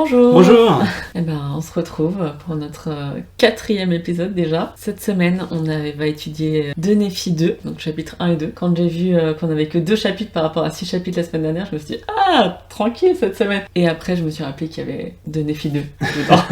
Bonjour. Bonjour. On se retrouve pour notre 4e épisode déjà. Cette semaine, on va étudier De Néphi 2, donc chapitres 1 et 2. Quand j'ai vu qu'on avait que 2 chapitres par rapport à 6 chapitres la semaine dernière, je me suis dit « Ah, tranquille cette semaine !» Et après, je me suis rappelé qu'il y avait De Néphi 2 dedans.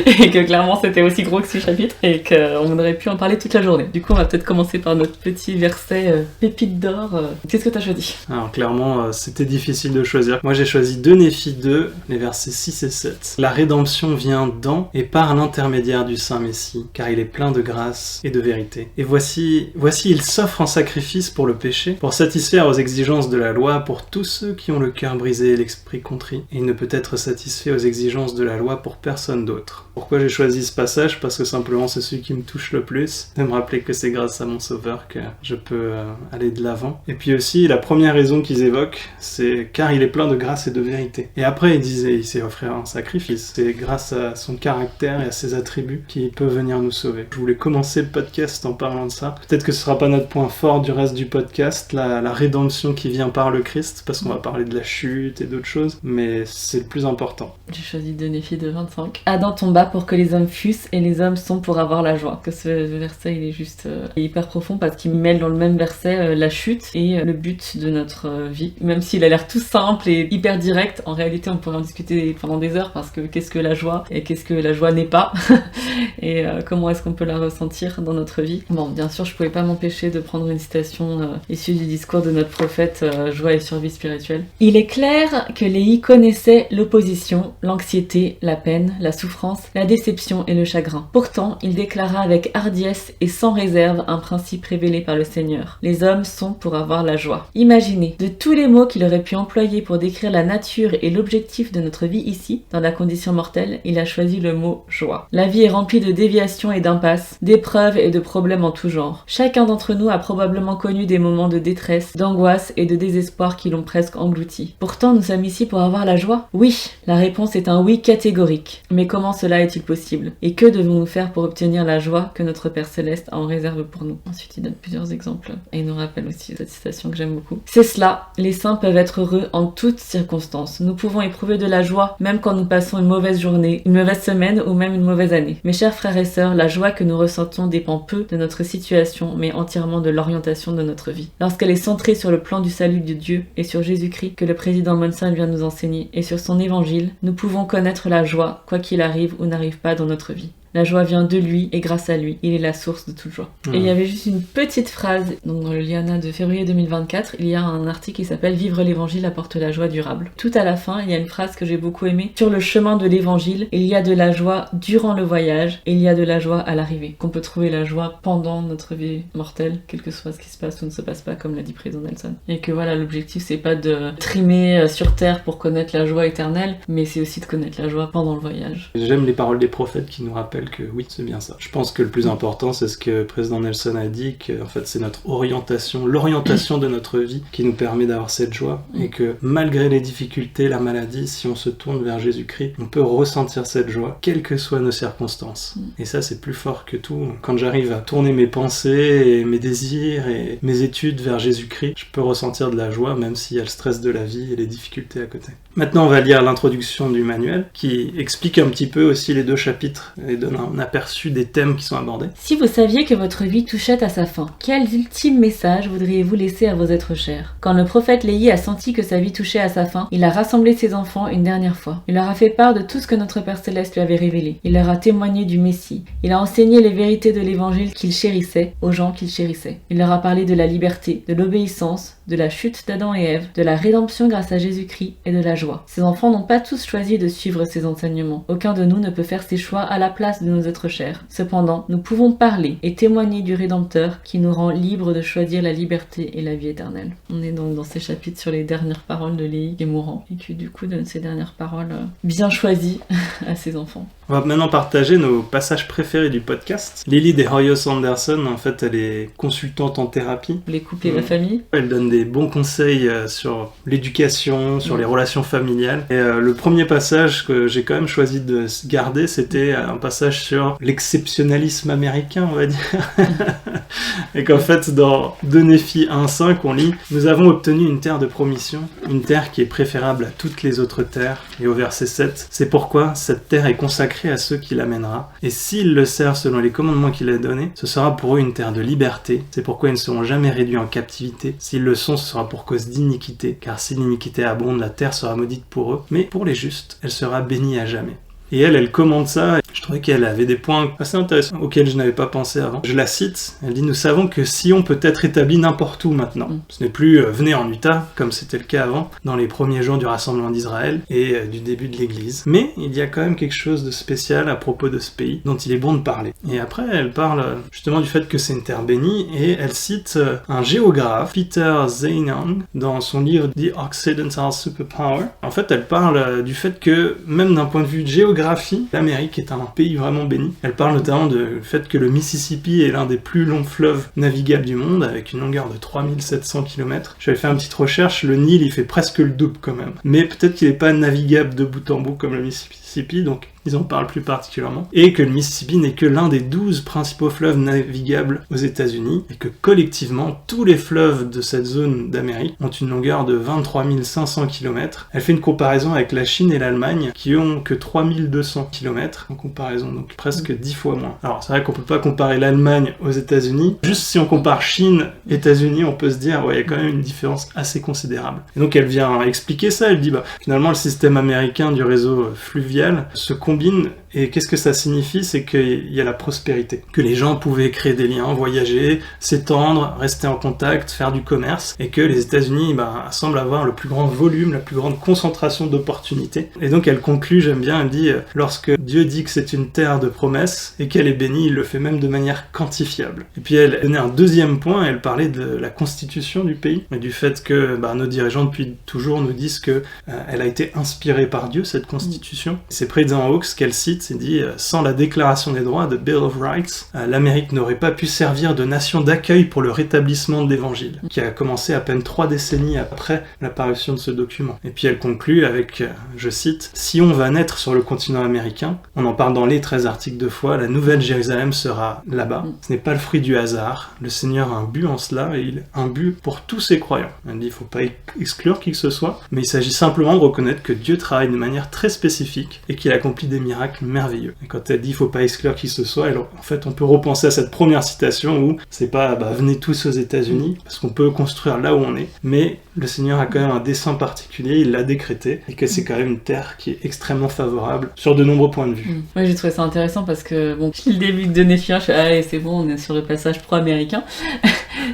Et que clairement, c'était aussi gros que 6 chapitres et qu'on aurait pu en parler toute la journée. Du coup, on va peut-être commencer par notre petit verset pépite d'or. Qu'est-ce que t'as choisi ? Alors clairement, c'était difficile de choisir. Moi, j'ai choisi De Néphi 2, les versets 6 et 7. La rédemption vient dans et par l'intermédiaire du Saint Messie, car il est plein de grâce et de vérité. Et voici, il s'offre en sacrifice pour le péché, pour satisfaire aux exigences de la loi pour tous ceux qui ont le cœur brisé et l'esprit contrit. Et il ne peut être satisfait aux exigences de la loi pour personne d'autre. Pourquoi j'ai choisi ce passage ? Parce que simplement c'est celui qui me touche le plus, de me rappeler que c'est grâce à mon Sauveur que je peux aller de l'avant. Et puis aussi, la première raison qu'ils évoquent, c'est car il est plein de grâce et de vérité. Et après, il s'est offert un sacrifice. C'est grâce à son caractère et à ses attributs qu'il peut venir nous sauver. Je voulais commencer le podcast en parlant de ça. Peut-être que ce sera pas notre point fort du reste du podcast, la rédemption qui vient par le Christ, parce qu'on va parler de la chute et d'autres choses, mais c'est le plus important. J'ai choisi De Néphi 2:25. Adam tomba pour que les hommes fussent et les hommes sont pour avoir la joie. Que ce verset, il est juste hyper profond parce qu'il mêle dans le même verset la chute et le but de notre vie. Même s'il a l'air tout simple et hyper direct, en réalité, on pourrait en discuter pendant des heures parce que qu'est-ce que la joie et qu'est-ce que la joie n'est pas et comment est-ce qu'on peut la ressentir dans notre vie. Bon, bien sûr, je pouvais pas m'empêcher de prendre une citation issue du discours de notre prophète Joie et survie spirituelle. Il est clair que Léhi connaissait l'opposition, l'anxiété, la peine, la souffrance, la déception et le chagrin. Pourtant, il déclara avec hardiesse et sans réserve un principe révélé par le Seigneur. Les hommes sont pour avoir la joie. Imaginez, de tous les mots qu'il aurait pu employer pour décrire la nature et l'objectif de notre vie ici, dans la condition mortelle, il a choisi le mot joie. La vie est remplie de déviations et d'impasses, d'épreuves et de problèmes en tout genre. Chacun d'entre nous a probablement connu des moments de détresse, d'angoisse et de désespoir qui l'ont presque englouti. Pourtant, nous sommes ici pour avoir la joie ? Oui, la réponse est un oui catégorique. Mais comment cela est-il possible ? Et que devons-nous faire pour obtenir la joie que notre Père Céleste a en réserve pour nous ? Ensuite, il donne plusieurs exemples. Et il nous rappelle aussi cette citation que j'aime beaucoup. C'est cela, les saints peuvent être heureux en toutes circonstances. Nous pouvons éprouver de la joie, même quand nous passons une mauvaise journée, une mauvaise semaine ou même une mauvaise année. Mes chers frères et sœurs, la joie que nous ressentons dépend peu de notre situation, mais entièrement de l'orientation de notre vie. Lorsqu'elle est centrée sur le plan du salut de Dieu et sur Jésus-Christ, que le président Monson vient nous enseigner, et sur son évangile, nous pouvons connaître la joie, quoi qu'il arrive ou n'arrive pas dans notre vie. La joie vient de lui et grâce à lui, il est la source de toute joie. Et il y avait juste une petite phrase, donc dans le Liana de février 2024, il y a un article qui s'appelle « Vivre l'évangile apporte la joie durable ». Tout à la fin, il y a une phrase que j'ai beaucoup aimée. Sur le chemin de l'évangile, il y a de la joie durant le voyage et il y a de la joie à l'arrivée. Qu'on peut trouver la joie pendant notre vie mortelle, quel que soit ce qui se passe ou ne se passe pas, comme l'a dit président Nelson. Et que voilà, l'objectif c'est pas de trimer sur terre pour connaître la joie éternelle, mais c'est aussi de connaître la joie pendant le voyage. J'aime les paroles des prophètes qui nous rappellent que oui, c'est bien ça. Je pense que le plus important, c'est ce que le président Nelson a dit, que en fait, c'est notre orientation, l'orientation de notre vie qui nous permet d'avoir cette joie, et que malgré les difficultés, la maladie, si on se tourne vers Jésus-Christ, on peut ressentir cette joie, quelles que soient nos circonstances. Et ça, c'est plus fort que tout. Quand j'arrive à tourner mes pensées et mes désirs et mes études vers Jésus-Christ, je peux ressentir de la joie, même s'il y a le stress de la vie et les difficultés à côté. Maintenant, on va lire l'introduction du manuel, qui explique un petit peu aussi les 2 chapitres et donne un aperçu des thèmes qui sont abordés. Si vous saviez que votre vie touchait à sa fin, quel ultime message voudriez-vous laisser à vos êtres chers ? Quand le prophète Léhi a senti que sa vie touchait à sa fin, il a rassemblé ses enfants une dernière fois. Il leur a fait part de tout ce que notre Père Céleste lui avait révélé. Il leur a témoigné du Messie. Il a enseigné les vérités de l'évangile qu'il chérissait aux gens qu'il chérissait. Il leur a parlé de la liberté, de l'obéissance, de la chute d'Adam et Ève, de la rédemption grâce à Jésus-Christ et de la joie. Ces enfants n'ont pas tous choisi de suivre ces enseignements. Aucun de nous ne peut faire ses choix à la place de nos êtres chers. Cependant, nous pouvons parler et témoigner du Rédempteur qui nous rend libres de choisir la liberté et la vie éternelle. On est donc dans ces chapitres sur les dernières paroles de Léhi qui est mourant et qui du coup donne ces dernières paroles bien choisies à ses enfants. On va maintenant partager nos passages préférés du podcast. Lily des Hoyos Anderson, en fait, elle est consultante en thérapie. Les couples et la famille. Elle donne des bons conseils sur l'éducation, sur les relations familial. Et le premier passage que j'ai quand même choisi de garder, c'était un passage sur l'exceptionnalisme américain, on va dire. Et qu'en fait, dans 2 Néphi 1:5, on lit « Nous avons obtenu une terre de promission, une terre qui est préférable à toutes les autres terres. » Et au verset 7, « C'est pourquoi cette terre est consacrée à ceux qui l'amènera. Et s'ils le servent selon les commandements qu'il a donnés, ce sera pour eux une terre de liberté. C'est pourquoi ils ne seront jamais réduits en captivité. S'ils le sont, ce sera pour cause d'iniquité. Car si l'iniquité abonde, la terre sera maudite pour eux. Mais pour les justes, elle sera bénie à jamais. » Et elle commente ça. Je trouvais qu'elle avait des points assez intéressants auxquels je n'avais pas pensé avant. Je la cite. Elle dit « Nous savons que Sion peut être établi n'importe où maintenant. Ce n'est plus venez en Utah, comme c'était le cas avant, dans les premiers jours du rassemblement d'Israël et du début de l'Église. Mais il y a quand même quelque chose de spécial à propos de ce pays dont il est bon de parler. » Et après, elle parle justement du fait que c'est une terre bénie et elle cite un géographe, Peter Zeihan, dans son livre « The Occidental Superpower ». En fait, elle parle du fait que, même d'un point de vue géographique, l'Amérique est un pays vraiment béni. Elle parle notamment du fait que le Mississippi est l'un des plus longs fleuves navigables du monde, avec une longueur de 3700 km. J'avais fait une petite recherche, le Nil il fait presque le double quand même. Mais peut-être qu'il n'est pas navigable de bout en bout comme le Mississippi, donc ils en parlent plus particulièrement, et que le Mississippi n'est que l'un des 12 principaux fleuves navigables aux États-Unis, et que collectivement, tous les fleuves de cette zone d'Amérique ont une longueur de 23 500 km. Elle fait une comparaison avec la Chine et l'Allemagne, qui ont que 3200 km en comparaison, donc presque 10 fois moins. Alors c'est vrai qu'on peut pas comparer l'Allemagne aux États-Unis, juste si on compare Chine, États-Unis, on peut se dire, ouais, il y a quand même une différence assez considérable. Et donc elle vient expliquer ça, elle dit, finalement le système américain du réseau fluvial se combine, et qu'est-ce que ça signifie? C'est qu'il y a la prospérité, que les gens pouvaient créer des liens, voyager, s'étendre, rester en contact, faire du commerce, et que les États-Unis semblent avoir le plus grand volume, la plus grande concentration d'opportunités. Et donc elle conclut, j'aime bien, elle dit lorsque Dieu dit que c'est une terre de promesses et qu'elle est bénie, il le fait même de manière quantifiable. Et puis elle donnait un deuxième point, elle parlait de la constitution du pays, et du fait que nos dirigeants depuis toujours nous disent que elle a été inspirée par Dieu, cette constitution. C'est President Hawkes qu'elle cite, c'est dit « Sans la déclaration des droits, de Bill of Rights, l'Amérique n'aurait pas pu servir de nation d'accueil pour le rétablissement de l'Évangile, qui a commencé à peine 3 décennies après l'apparition de ce document. » Et puis elle conclut avec, je cite, « Si on va naître sur le continent américain, on en parle dans les 13 articles de foi, la nouvelle Jérusalem sera là-bas. Ce n'est pas le fruit du hasard. Le Seigneur a un but en cela, et il a un but pour tous ses croyants. » Elle dit « Il ne faut pas exclure qui que ce soit, mais il s'agit simplement de reconnaître que Dieu travaille de manière très spécifique et qu'il accomplit des miracles merveilleux. » Et quand elle dit « il ne faut pas exclure qui que ce soit », alors, en fait, on peut repenser à cette première citation où c'est pas « venez tous aux États-Unis », parce qu'on peut construire là où on est, mais le Seigneur a quand même un dessein particulier, il l'a décrété, et que c'est quand même une terre qui est extrêmement favorable sur de nombreux points de vue. Ouais, j'ai trouvé ça intéressant parce que, le début de Néphi 1, je suis allez, c'est bon, on est sur le passage pro-américain.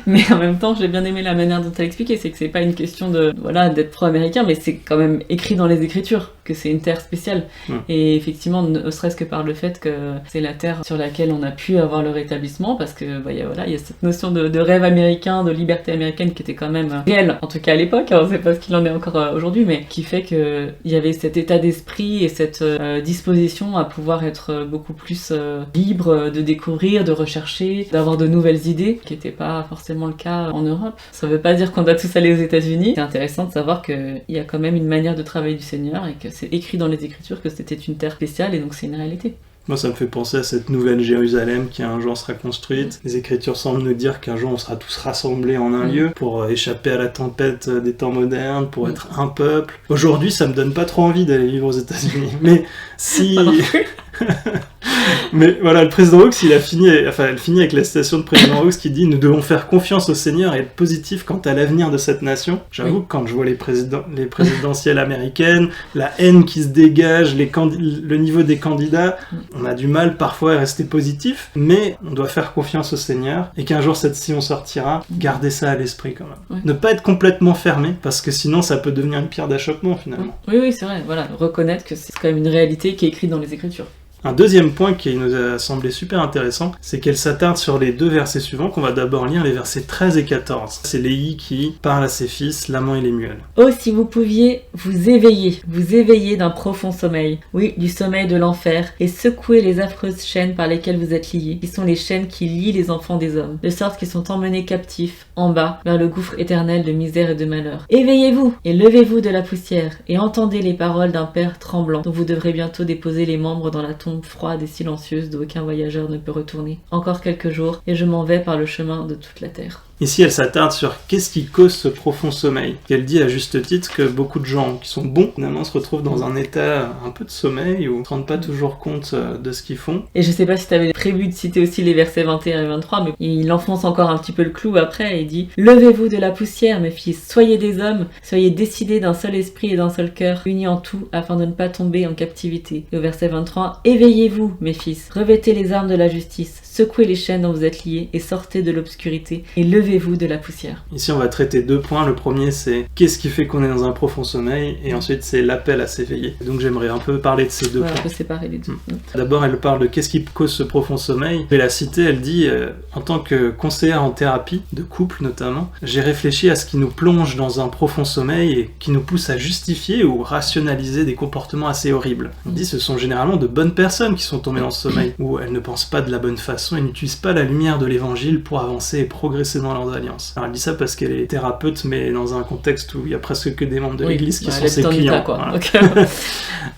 Mais en même temps, j'ai bien aimé la manière dont elle expliquait, c'est que c'est pas une question d'être pro-américain, mais c'est quand même écrit dans les Écritures que c'est une terre spéciale. Et effectivement, ne serait-ce que par le fait que c'est la terre sur laquelle on a pu avoir le rétablissement, parce que il y a cette notion de rêve américain, de liberté américaine qui était quand même réelle, en tout cas à l'époque, on sait pas ce qu'il en est encore aujourd'hui, mais qui fait qu'il y avait cet état d'esprit et cette disposition à pouvoir être beaucoup plus libre de découvrir, de rechercher, d'avoir de nouvelles idées, qui n'était pas forcément le cas en Europe. Ça veut pas dire qu'on doit tous aller aux États-Unis. C'est intéressant de savoir qu'il y a quand même une manière de travailler du Seigneur et que c'est écrit dans les Écritures que c'était une terre spéciale et donc c'est une réalité. Moi, ça me fait penser à cette nouvelle Jérusalem qui un jour sera construite. Les Écritures semblent nous dire qu'un jour on sera tous rassemblés en un lieu pour échapper à la tempête des temps modernes, pour être un peuple. Aujourd'hui, ça me donne pas trop envie d'aller vivre aux États-Unis. Mais si... Mais voilà, le président Hawkes, elle finit avec la citation de président Hawkes qui dit « Nous devons faire confiance au Seigneur et être positifs quant à l'avenir de cette nation. » J'avoue que quand je vois les présidentielles américaines, la haine qui se dégage, le niveau des candidats, on a du mal parfois à rester positif, mais on doit faire confiance au Seigneur et qu'un jour cette sillon sortira, garder ça à l'esprit quand même. Ne pas être complètement fermé, parce que sinon ça peut devenir une pierre d'achoppement finalement. Oui, c'est vrai, voilà, reconnaître que c'est quand même une réalité qui est écrite dans les Écritures. Un deuxième point qui nous a semblé super intéressant, c'est qu'elle s'attarde sur les 2 versets suivants, qu'on va d'abord lire, les versets 13 et 14. C'est Léhi qui parle à ses fils, l'amant et Lémuel. « Oh, si vous pouviez vous éveiller d'un profond sommeil, oui, du sommeil de l'enfer, et secouer les affreuses chaînes par lesquelles vous êtes liés, qui sont les chaînes qui lient les enfants des hommes, de sorte qu'ils sont emmenés captifs, en bas, vers le gouffre éternel de misère et de malheur. Éveillez-vous, et levez-vous de la poussière, et entendez les paroles d'un père tremblant, dont vous devrez bientôt déposer les membres dans la tombe froide et silencieuse d'où aucun voyageur ne peut retourner. Encore quelques jours, et je m'en vais par le chemin de toute la terre. » Ici, elle s'attarde sur qu'est-ce qui cause ce profond sommeil. Et elle dit à juste titre que beaucoup de gens qui sont bons, finalement, se retrouvent dans un état un peu de sommeil ou ne se rendent pas toujours compte de ce qu'ils font. Et je sais pas si tu avais prévu de citer aussi les versets 21 et 23, mais il enfonce encore un petit peu le clou après et il dit « Levez-vous de la poussière, mes fils, soyez des hommes, soyez décidés d'un seul esprit et d'un seul cœur, unis en tout, afin de ne pas tomber en captivité. » Et au verset 23, « Éveillez-vous, mes fils, revêtez les armes de la justice, secouez les chaînes dont vous êtes liés et sortez de l'obscurité et levez-vous de la poussière. » Ici, on va traiter 2 points. Le premier, c'est qu'est-ce qui fait qu'on est dans un profond sommeil, et ensuite, c'est l'appel à s'éveiller. Donc, j'aimerais un peu parler de ces 2 points. On peut séparer les 2. D'abord, elle parle de qu'est-ce qui cause ce profond sommeil. Je vais la citer, elle dit en tant que conseillère en thérapie, de couple notamment, j'ai réfléchi à ce qui nous plonge dans un profond sommeil et qui nous pousse à justifier ou rationaliser des comportements assez horribles. On dit ce sont généralement de bonnes personnes qui sont tombées dans ce sommeil, où elles ne pensent pas de la bonne façon et n'utilisent pas la lumière de l'évangile pour avancer et progresser dans leurs alliances. Alors elle dit ça parce qu'elle est thérapeute, mais dans un contexte où il y a presque que des membres de l'église qui sont ses clients. Voilà. Okay.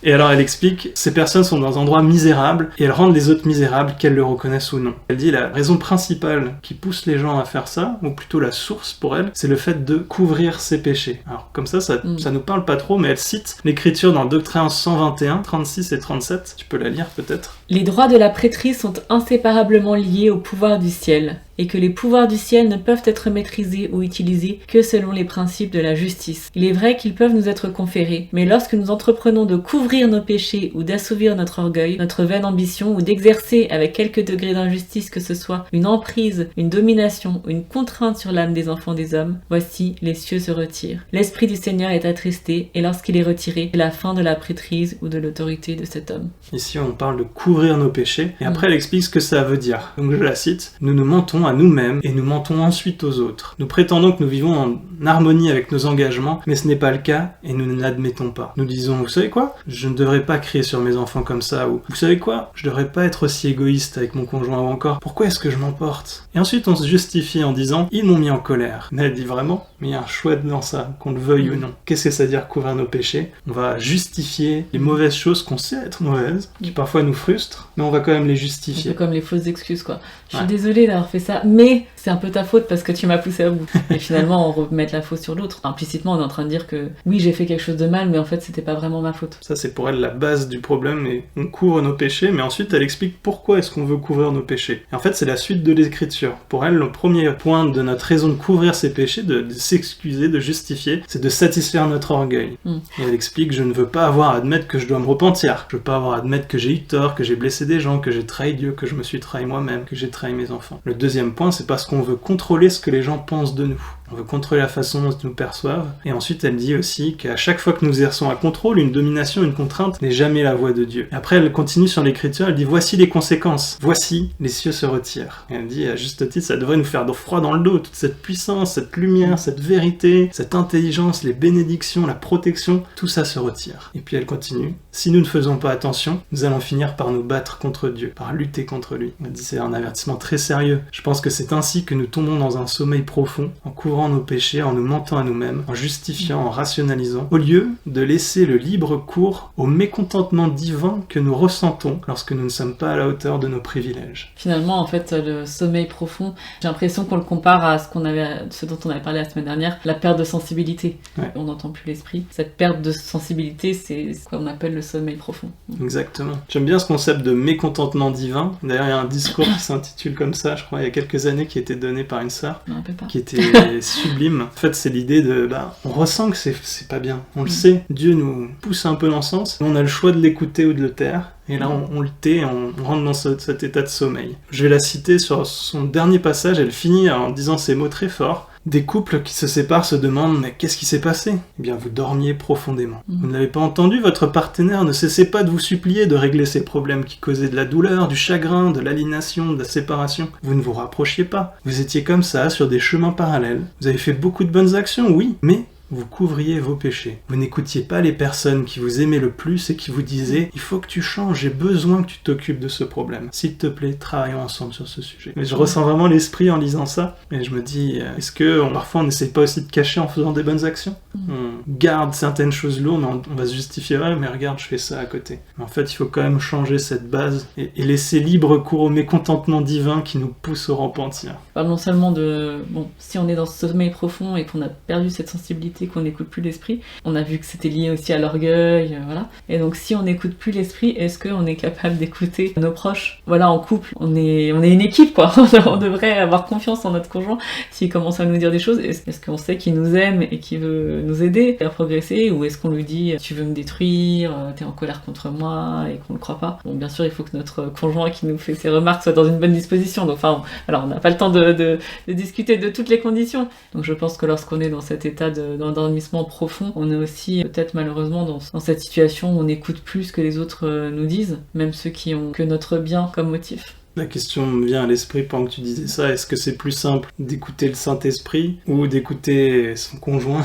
Et alors elle explique, ces personnes sont dans un endroit misérable et elles rendent les autres misérables, qu'elles le reconnaissent ou non. Elle dit la raison principale qui pousse les gens à faire ça, ou plutôt la source pour elle, c'est le fait de couvrir ses péchés. Alors comme ça nous parle pas trop, mais elle cite l'écriture dans Doctrine 121, 36 et 37. Tu peux la lire peut-être. Les droits de la prêtrise sont inséparablement liés au pouvoir du ciel, et que les pouvoirs du ciel ne peuvent être maîtrisés ou utilisés que selon les principes de la justice. Il est vrai qu'ils peuvent nous être conférés, mais lorsque nous entreprenons de couvrir nos péchés ou d'assouvir notre orgueil, notre vaine ambition, ou d'exercer avec quelque degré d'injustice que ce soit une emprise, une domination ou une contrainte sur l'âme des enfants des hommes, voici, les cieux se retirent. L'esprit du Seigneur est attristé, et lorsqu'il est retiré, c'est la fin de la prêtrise ou de l'autorité de cet homme. Ici, on parle de couvrir nos péchés, et après elle explique ce que ça veut dire. Donc je la cite, nous nous mentons à nous-mêmes et nous mentons ensuite aux autres. Nous prétendons que nous vivons en harmonie avec nos engagements, mais ce n'est pas le cas et nous ne l'admettons pas. Nous disons, vous savez quoi ? Je ne devrais pas crier sur mes enfants comme ça, ou vous savez quoi ? Je devrais pas être aussi égoïste avec mon conjoint, ou encore, pourquoi est-ce que je m'emporte ? Et ensuite on se justifie en disant, ils m'ont mis en colère. Mais elle dit vraiment, mais il y a un choix dans ça, qu'on le veuille ou non. Qu'est-ce que ça veut dire couvrir nos péchés ? On va justifier les mauvaises choses qu'on sait être mauvaises, qui parfois nous frustrent, mais on va quand même les justifier. Un peu comme les fausses excuses, quoi. Je suis désolée d'avoir fait ça, mais c'est un peu ta faute parce que tu m'as poussé à bout. Et finalement, on remet la faute sur l'autre. Implicitement, on est en train de dire que oui, j'ai fait quelque chose de mal, mais en fait, c'était pas vraiment ma faute. Ça, c'est pour elle la base du problème, et on couvre nos péchés, mais ensuite, elle explique pourquoi est-ce qu'on veut couvrir nos péchés. Et en fait, c'est la suite de l'écriture. Pour elle, le premier point de notre raison de couvrir ses péchés, de s'excuser, de justifier, c'est de satisfaire notre orgueil. Et elle explique, je ne veux pas avoir à admettre que je dois me repentir. Je veux pas avoir à admettre que j'ai eu tort, que j'ai blessé des gens, que j'ai trahi Dieu, que je me suis trahi moi-même, que j'ai trahi mes enfants. Le deuxième point, c'est parce qu'on veut contrôler ce que les gens pensent de nous. On veut contrôler la façon dont ils nous perçoivent. Et ensuite, elle dit aussi qu'à chaque fois que nous exerçons un contrôle, une domination, une contrainte n'est jamais la voie de Dieu. Et après, elle continue sur l'écriture, elle dit « Voici les conséquences. Voici, les cieux se retirent. » Et elle dit, à juste titre, ça devrait nous faire froid dans le dos, toute cette puissance, cette lumière, cette vérité, cette intelligence, les bénédictions, la protection, tout ça se retire. Et puis elle continue « Si nous ne faisons pas attention, nous allons finir par nous battre contre Dieu, par lutter contre lui. » Elle dit, c'est un avertissement très sérieux. Je pense que c'est ainsi que nous tombons dans un sommeil profond, en couvrant nos péchés, en nous mentant à nous-mêmes, en justifiant, en rationalisant, au lieu de laisser le libre cours au mécontentement divin que nous ressentons lorsque nous ne sommes pas à la hauteur de nos privilèges. Finalement, en fait, le sommeil profond, j'ai l'impression qu'on le compare à ce dont on avait parlé la semaine dernière, la perte de sensibilité. Ouais. On n'entend plus l'esprit. Cette perte de sensibilité, c'est ce qu'on appelle le sommeil profond. Exactement. J'aime bien ce concept de mécontentement divin. D'ailleurs, il y a un discours qui s'intitule comme ça, je crois, il y a quelques années, qui a été donné par une sœur, qui était sublime. En fait, c'est l'idée de, on ressent que c'est pas bien. On le sait. Dieu nous pousse un peu dans ce sens. On a le choix de l'écouter ou de le taire. Et là, on le tait, on rentre dans cet état de sommeil. Je vais la citer sur son dernier passage. Elle finit en disant ces mots très forts. Des couples qui se séparent se demandent « Mais qu'est-ce qui s'est passé ?» Eh bien, vous dormiez profondément. Vous ne l'avez pas entendu, votre partenaire ne cessait pas de vous supplier de régler ces problèmes qui causaient de la douleur, du chagrin, de l'aliénation, de la séparation. Vous ne vous rapprochiez pas. Vous étiez comme ça, sur des chemins parallèles. Vous avez fait beaucoup de bonnes actions, oui, mais vous couvriez vos péchés. Vous n'écoutiez pas les personnes qui vous aimaient le plus et qui vous disaient « Il faut que tu changes, j'ai besoin que tu t'occupes de ce problème. S'il te plaît, travaillons ensemble sur ce sujet. » Mais je ressens vraiment l'esprit en lisant ça, et je me dis « Est-ce que parfois on n'essaie pas aussi de cacher en faisant des bonnes actions ? On garde certaines choses lourdes, on va se justifier « Ouais, mais regarde, je fais ça à côté. » Mais en fait, il faut quand même changer cette base et laisser libre cours au mécontentement divin qui nous pousse au repentir. Non seulement de... Bon, si on est dans ce sommeil profond et qu'on a perdu cette sensibilité, qu'on n'écoute plus l'esprit. On a vu que c'était lié aussi à l'orgueil, voilà. Et donc si on n'écoute plus l'esprit, est-ce qu'on est capable d'écouter nos proches ? Voilà, en couple, on est une équipe, quoi. On devrait avoir confiance en notre conjoint s'il commence à nous dire des choses. Est-ce qu'on sait qu'il nous aime et qu'il veut nous aider à progresser ? Ou est-ce qu'on lui dit « tu veux me détruire, t'es en colère contre moi » et qu'on ne le croit pas ? Bon, bien sûr, il faut que notre conjoint qui nous fait ses remarques soit dans une bonne disposition. Donc, enfin, alors on n'a pas le temps de discuter de toutes les conditions. Donc je pense que lorsqu'on est dans cet état d'endormissement profond, on est aussi peut-être malheureusement dans cette situation où on écoute plus que les autres nous disent, même ceux qui ont que notre bien comme motif. La question me vient à l'esprit pendant que tu disais ça, est-ce que c'est plus simple d'écouter le Saint-Esprit ou d'écouter son conjoint ?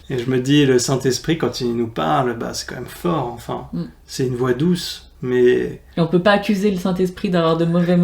Et je me dis, le Saint-Esprit, quand il nous parle, c'est quand même fort, enfin, c'est une voix douce, mais... Et on peut pas accuser le Saint-Esprit d'avoir de mauvaises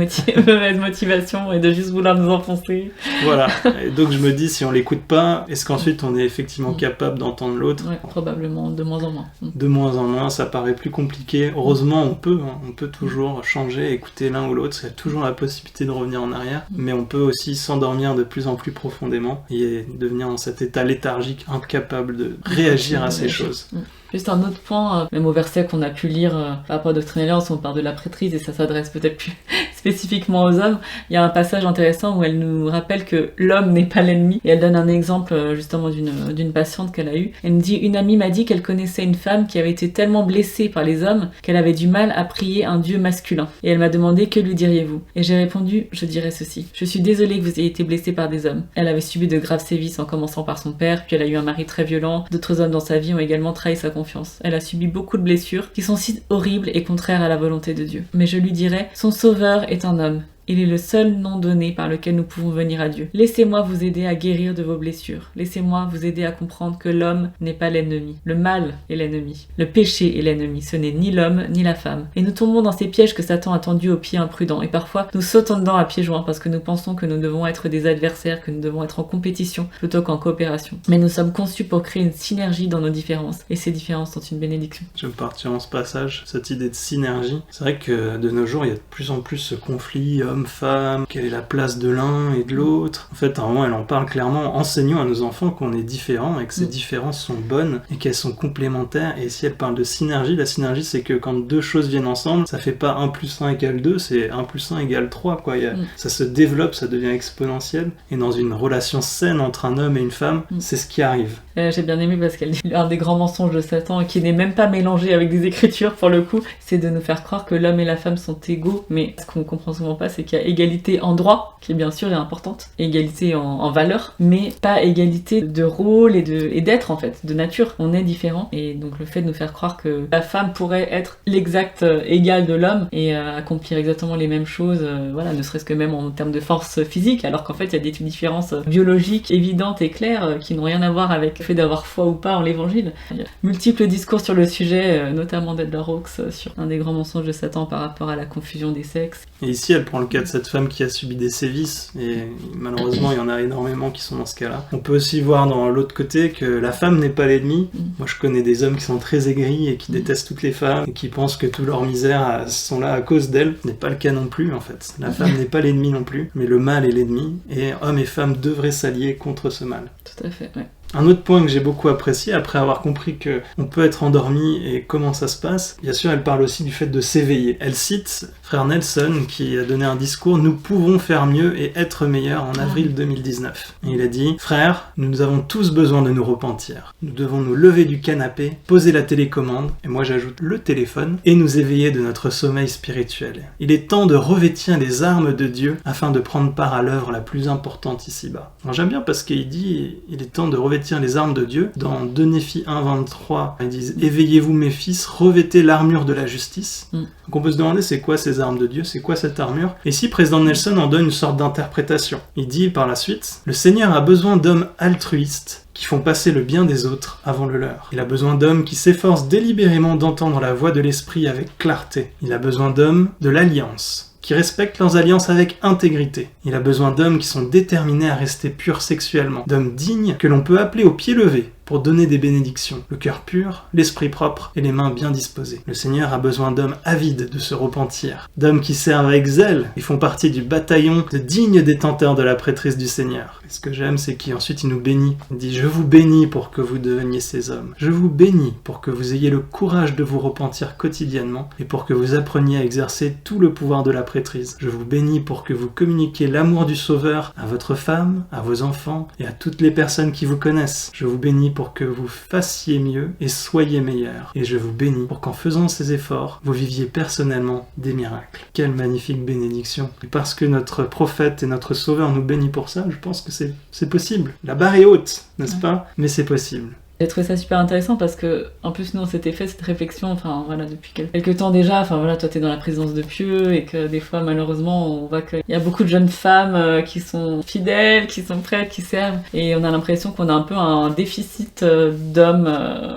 motivations et de juste vouloir nous enfoncer. Voilà, et donc je me dis, si on l'écoute pas, est-ce qu'ensuite on est effectivement capable d'entendre l'autre ? Ouais, probablement, de moins en moins. De moins en moins, ça paraît plus compliqué. Heureusement, on peut toujours changer, écouter l'un ou l'autre, il y a toujours la possibilité de revenir en arrière, mais on peut aussi s'endormir de plus en plus profondément et devenir dans cet état léthargique, incapable de réagir à ces choses. Juste un autre point, même au verset qu'on a pu lire par rapport à Doctrine et Alliance, on parle de la prêtrise et ça s'adresse peut-être plus spécifiquement aux hommes. Il y a un passage intéressant où elle nous rappelle que l'homme n'est pas l'ennemi et elle donne un exemple justement d'une patiente qu'elle a eue. Elle me dit « Une amie m'a dit qu'elle connaissait une femme qui avait été tellement blessée par les hommes qu'elle avait du mal à prier un Dieu masculin. Et elle m'a demandé « Que lui diriez-vous » Et j'ai répondu « Je dirais ceci. Je suis désolée que vous ayez été blessée par des hommes. Elle avait subi de graves sévices en commençant par son père, puis elle a eu un mari très violent. D'autres hommes dans sa vie ont également trahi sa confiance. Elle a subi beaucoup de blessures qui sont si horribles et contraires à la volonté de Dieu. Mais je lui dirais, son sauveur est un homme. Il est le seul nom donné par lequel nous pouvons venir à Dieu. Laissez-moi vous aider à guérir de vos blessures. Laissez-moi vous aider à comprendre que l'homme n'est pas l'ennemi. Le mal est l'ennemi. Le péché est l'ennemi. Ce n'est ni l'homme ni la femme. Et nous tombons dans ces pièges que Satan a tendus aux pieds imprudents. Et parfois, nous sautons dedans à pieds joints parce que nous pensons que nous devons être des adversaires, que nous devons être en compétition plutôt qu'en coopération. Mais nous sommes conçus pour créer une synergie dans nos différences. Et ces différences sont une bénédiction. J'aime particulièrement ce passage, cette idée de synergie. C'est vrai que de nos jours, il y a de plus en plus ce conflit homme-femme, quelle est la place de l'un et de l'autre. En fait, à un moment, elle en parle clairement, enseignons à nos enfants qu'on est différents et que ces différences sont bonnes et qu'elles sont complémentaires. Et si elle parle de synergie, la synergie, c'est que quand deux choses viennent ensemble, ça fait pas 1 + 1 = 2, c'est 1 + 1 = 3, quoi. Ça se développe, ça devient exponentiel. Et dans une relation saine entre un homme et une femme, c'est ce qui arrive. J'ai bien aimé parce qu'elle dit un des grands mensonges de Satan, qui n'est même pas mélangé avec des écritures pour le coup, c'est de nous faire croire que l'homme et la femme sont égaux. Mais ce qu'on comprend souvent pas, c'est qu'il y a égalité en droit, qui bien sûr est importante, égalité en valeur, mais pas égalité de rôle et d'être en fait, de nature. On est différents et donc le fait de nous faire croire que la femme pourrait être l'exact égal de l'homme et accomplir exactement les mêmes choses, voilà, ne serait-ce que même en termes de force physique, alors qu'en fait il y a des différences biologiques évidentes et claires qui n'ont rien à voir avec le fait d'avoir foi ou pas en l'évangile. Il y a multiples discours sur le sujet, notamment d'Edler Hawkes sur un des grands mensonges de Satan par rapport à la confusion des sexes. Et ici, elle prend le cas de cette femme qui a subi des sévices, et malheureusement, il y en a énormément qui sont dans ce cas-là. On peut aussi voir dans l'autre côté que la femme n'est pas l'ennemi. Moi, je connais des hommes qui sont très aigris et qui détestent toutes les femmes, et qui pensent que toutes leurs misères sont là à cause d'elles. Ce n'est pas le cas non plus, en fait. La femme n'est pas l'ennemi non plus, mais le mal est l'ennemi, et hommes et femmes devraient s'allier contre ce mal. Tout à fait, ouais. Un autre point que j'ai beaucoup apprécié, après avoir compris qu'on peut être endormi et comment ça se passe, bien sûr, elle parle aussi du fait de s'éveiller. Elle cite frère Nelson qui a donné un discours « Nous pouvons faire mieux et être meilleurs » en avril 2019. Et il a dit « Frères, nous avons tous besoin de nous repentir. Nous devons nous lever du canapé, poser la télécommande, et moi j'ajoute le téléphone, et nous éveiller de notre sommeil spirituel. Il est temps de revêtir les armes de Dieu afin de prendre part à l'œuvre la plus importante ici-bas. » Alors j'aime bien parce qu'il dit « Il est temps de revêtir les armes de Dieu ». Dans 2 Néphi 1:23, ils disent « Éveillez-vous mes fils, revêtez l'armure de la justice ». Donc on peut se demander c'est quoi ces armes de Dieu, c'est quoi cette armure. Et ici, président Nelson en donne une sorte d'interprétation. Il dit par la suite « Le Seigneur a besoin d'hommes altruistes qui font passer le bien des autres avant le leur. Il a besoin d'hommes qui s'efforcent délibérément d'entendre la voix de l'esprit avec clarté. Il a besoin d'hommes de l'alliance, qui respectent leurs alliances avec intégrité. Il a besoin d'hommes qui sont déterminés à rester purs sexuellement, d'hommes dignes que l'on peut appeler au pied levé pour donner des bénédictions, le cœur pur, l'esprit propre et les mains bien disposées. Le Seigneur a besoin d'hommes avides de se repentir, d'hommes qui servent avec zèle et font partie du bataillon de dignes détenteurs de la prêtrise du Seigneur. Et ce que j'aime, c'est qu'ensuite il nous bénit. Il dit « Je vous bénis pour que vous deveniez ces hommes. Je vous bénis pour que vous ayez le courage de vous repentir quotidiennement et pour que vous appreniez à exercer tout le pouvoir de la prêtrise. Je vous bénis pour que vous communiquiez l'amour du Sauveur à votre femme, à vos enfants et à toutes les personnes qui vous connaissent. Je vous bénis pour que vous fassiez mieux et soyez meilleurs. Et je vous bénis pour qu'en faisant ces efforts, vous viviez personnellement des miracles. » Quelle magnifique bénédiction. Et parce que notre prophète et notre Sauveur nous bénit pour ça, je pense que c'est possible. La barre est haute, n'est-ce pas? Mais c'est possible. J'ai trouvé ça super intéressant parce que, en plus, nous, on s'était fait cette réflexion, enfin, voilà, depuis quelques temps déjà. Enfin, voilà, toi, t'es dans la présence de Pieux et que des fois, malheureusement, on voit qu'il y a beaucoup de jeunes femmes qui sont fidèles, qui sont prêtes, qui servent. Et on a l'impression qu'on a un peu un déficit d'hommes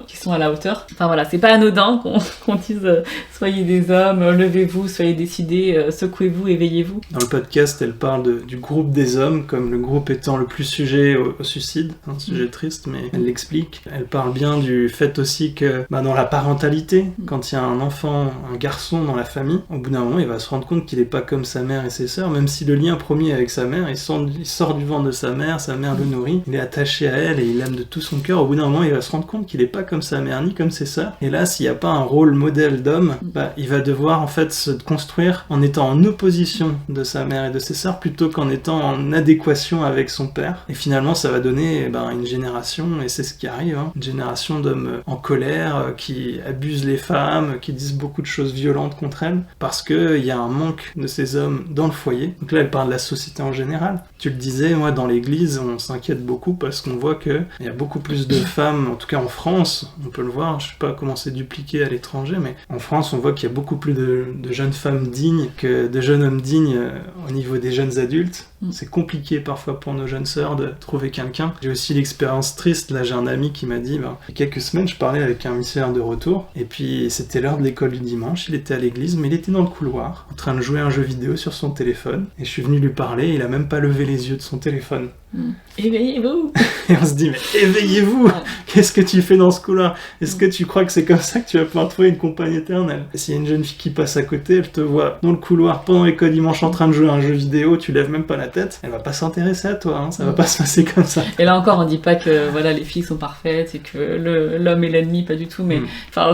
qui sont à la hauteur. Enfin, voilà, c'est pas anodin qu'on dise soyez des hommes, levez-vous, soyez décidés, secouez-vous, éveillez-vous. Dans le podcast, elle parle du groupe des hommes, comme le groupe étant le plus sujet au suicide. Un sujet triste, mais elle l'explique. Elle parle bien du fait aussi que dans la parentalité, quand il y a un enfant, un garçon dans la famille, au bout d'un moment, il va se rendre compte qu'il n'est pas comme sa mère et ses sœurs, même si le lien premier avec sa mère, il sort du ventre de sa mère le nourrit, il est attaché à elle et il l'aime de tout son cœur. Au bout d'un moment, il va se rendre compte qu'il n'est pas comme sa mère ni comme ses sœurs. Et là, s'il n'y a pas un rôle modèle d'homme, il va devoir en fait se construire en étant en opposition de sa mère et de ses sœurs plutôt qu'en étant en adéquation avec son père. Et finalement, ça va donner une génération, et c'est ce qui arrive, une génération d'hommes en colère, qui abusent les femmes, qui disent beaucoup de choses violentes contre elles, parce qu'il y a un manque de ces hommes dans le foyer. Donc là, elle parle de la société en général. Tu le disais, moi, dans l'église, on s'inquiète beaucoup parce qu'on voit qu'il y a beaucoup plus de femmes, en tout cas en France, on peut le voir, je sais pas comment c'est dupliqué à l'étranger, mais en France, on voit qu'il y a beaucoup plus de jeunes femmes dignes que de jeunes hommes dignes au niveau des jeunes adultes. C'est compliqué parfois pour nos jeunes sœurs de trouver quelqu'un. J'ai aussi l'expérience triste, là j'ai un ami qui m'a dit, il y a quelques semaines je parlais avec un missionnaire de retour, et puis c'était l'heure de l'école du dimanche, il était à l'église, mais il était dans le couloir, en train de jouer à un jeu vidéo sur son téléphone, et je suis venu lui parler, et il a même pas levé les yeux de son téléphone. Éveillez-vous. Et on se dit, mais éveillez-vous. Qu'est-ce que tu fais dans ce couloir? Est-ce que tu crois que c'est comme ça que tu vas pouvoir trouver une compagne éternelle? Et s'il y a une jeune fille qui passe à côté, elle te voit dans le couloir pendant l'école dimanche en train de jouer à un jeu vidéo, tu lèves même pas la tête, elle va pas s'intéresser à toi, ça va pas se passer comme ça. Et là encore, on dit pas que voilà, les filles sont parfaites et que l'homme est l'ennemi, pas du tout, mais